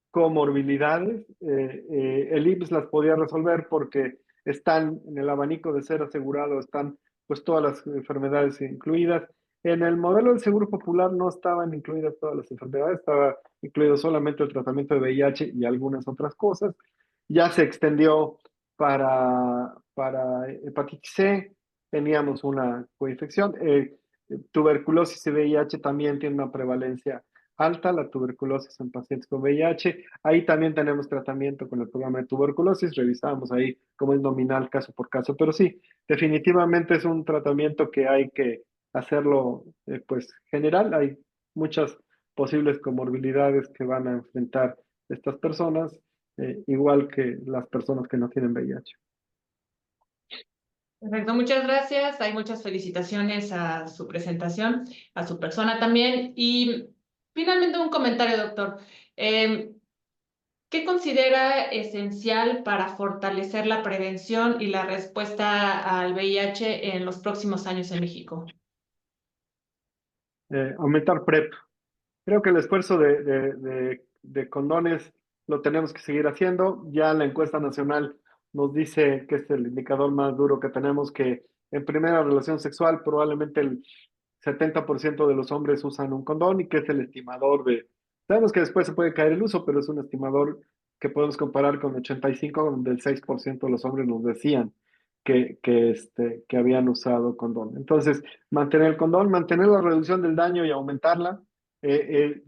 comorbilidades. El IMSS las podía resolver porque están en el abanico de ser asegurado, están pues todas las enfermedades incluidas. En el modelo del Seguro Popular no estaban incluidas todas las enfermedades, estaba incluido solamente el tratamiento de VIH y algunas otras cosas. Ya se extendió para hepatitis C teníamos una coinfección. Tuberculosis y VIH también tiene una prevalencia alta, la tuberculosis en pacientes con VIH. Ahí también tenemos tratamiento con el programa de tuberculosis, revisamos ahí cómo es nominal caso por caso, pero sí, definitivamente es un tratamiento que hay que hacerlo pues general. Hay muchas posibles comorbilidades que van a enfrentar estas personas, igual que las personas que no tienen VIH. Perfecto, muchas gracias. Hay muchas felicitaciones a su presentación, a su persona también. Y finalmente un comentario, doctor. ¿Qué considera esencial para fortalecer la prevención y la respuesta al VIH en los próximos años en México? Aumentar PrEP. Creo que el esfuerzo de condones lo tenemos que seguir haciendo. Ya la encuesta nacional nos dice que es el indicador más duro que tenemos, que en primera relación sexual probablemente el 70% de los hombres usan un condón y que es el estimador de... Sabemos que después se puede caer el uso, pero es un estimador que podemos comparar con 85, donde el 6% de los hombres nos decían que habían usado condón. Entonces, mantener el condón, mantener la reducción del daño y aumentarla.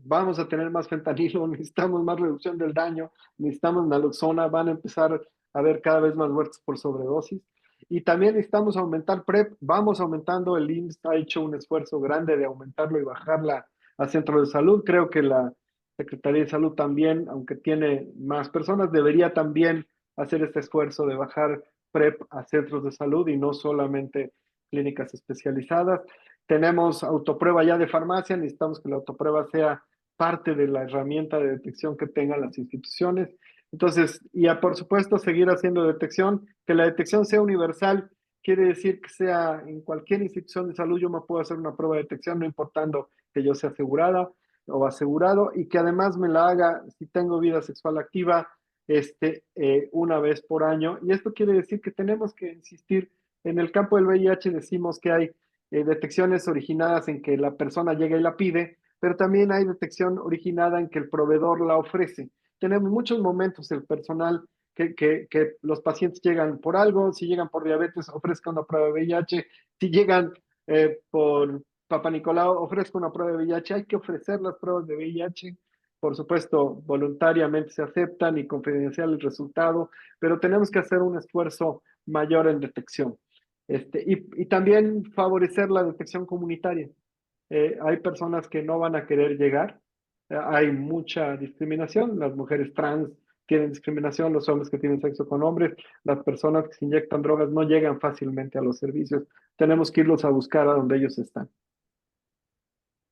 Vamos a tener más fentanilo, necesitamos más reducción del daño, necesitamos naloxona, van a empezar a haber cada vez más muertes por sobredosis. Y también necesitamos aumentar PrEP, vamos aumentando, el IMSS ha hecho un esfuerzo grande de aumentarlo y bajarla a centros de salud. Creo que la Secretaría de Salud también, aunque tiene más personas, debería también hacer este esfuerzo de bajar PrEP a centros de salud y no solamente clínicas especializadas. Tenemos autoprueba ya de farmacia, necesitamos que la autoprueba sea parte de la herramienta de detección que tengan las instituciones. Entonces, y por supuesto, seguir haciendo detección, que la detección sea universal, quiere decir que sea en cualquier institución de salud, yo me puedo hacer una prueba de detección, no importando que yo sea asegurada o asegurado, y que además me la haga si tengo vida sexual activa, una vez por año. Y esto quiere decir que tenemos que insistir. En el campo del VIH decimos que hay detecciones originadas en que la persona llega y la pide, pero también hay detección originada en que el proveedor la ofrece. Tenemos muchos momentos el personal que los pacientes llegan por algo, si llegan por diabetes, ofrezca una prueba de VIH, si llegan por Papa Nicolau, ofrezca una prueba de VIH, hay que ofrecer las pruebas de VIH, por supuesto, voluntariamente se aceptan y confidencial el resultado, pero tenemos que hacer un esfuerzo mayor en detección. Y también favorecer la detección comunitaria. Hay personas que no van a querer llegar, hay mucha discriminación, las mujeres trans tienen discriminación, los hombres que tienen sexo con hombres, las personas que se inyectan drogas no llegan fácilmente a los servicios, tenemos que irlos a buscar a donde ellos están.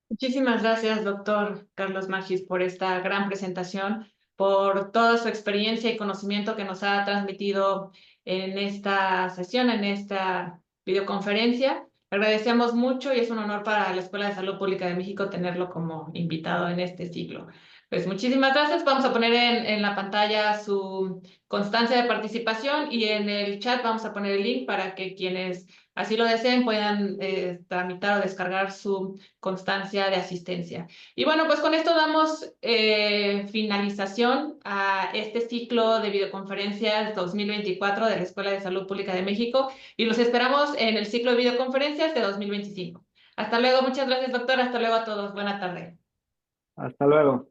Muchísimas gracias, doctor Carlos Magis, por esta gran presentación, por toda su experiencia y conocimiento que nos ha transmitido en esta sesión, en esta videoconferencia. Agradecemos mucho y es un honor para la Escuela de Salud Pública de México tenerlo como invitado en este ciclo. Pues muchísimas gracias. Vamos a poner en la pantalla su constancia de participación y en el chat vamos a poner el link para que quienes así lo deseen puedan tramitar o descargar su constancia de asistencia. Y bueno, pues con esto damos finalización a este ciclo de videoconferencias 2024 de la Escuela de Salud Pública de México y los esperamos en el ciclo de videoconferencias de 2025. Hasta luego, muchas gracias, doctor. Hasta luego a todos. Buena tarde. Hasta luego.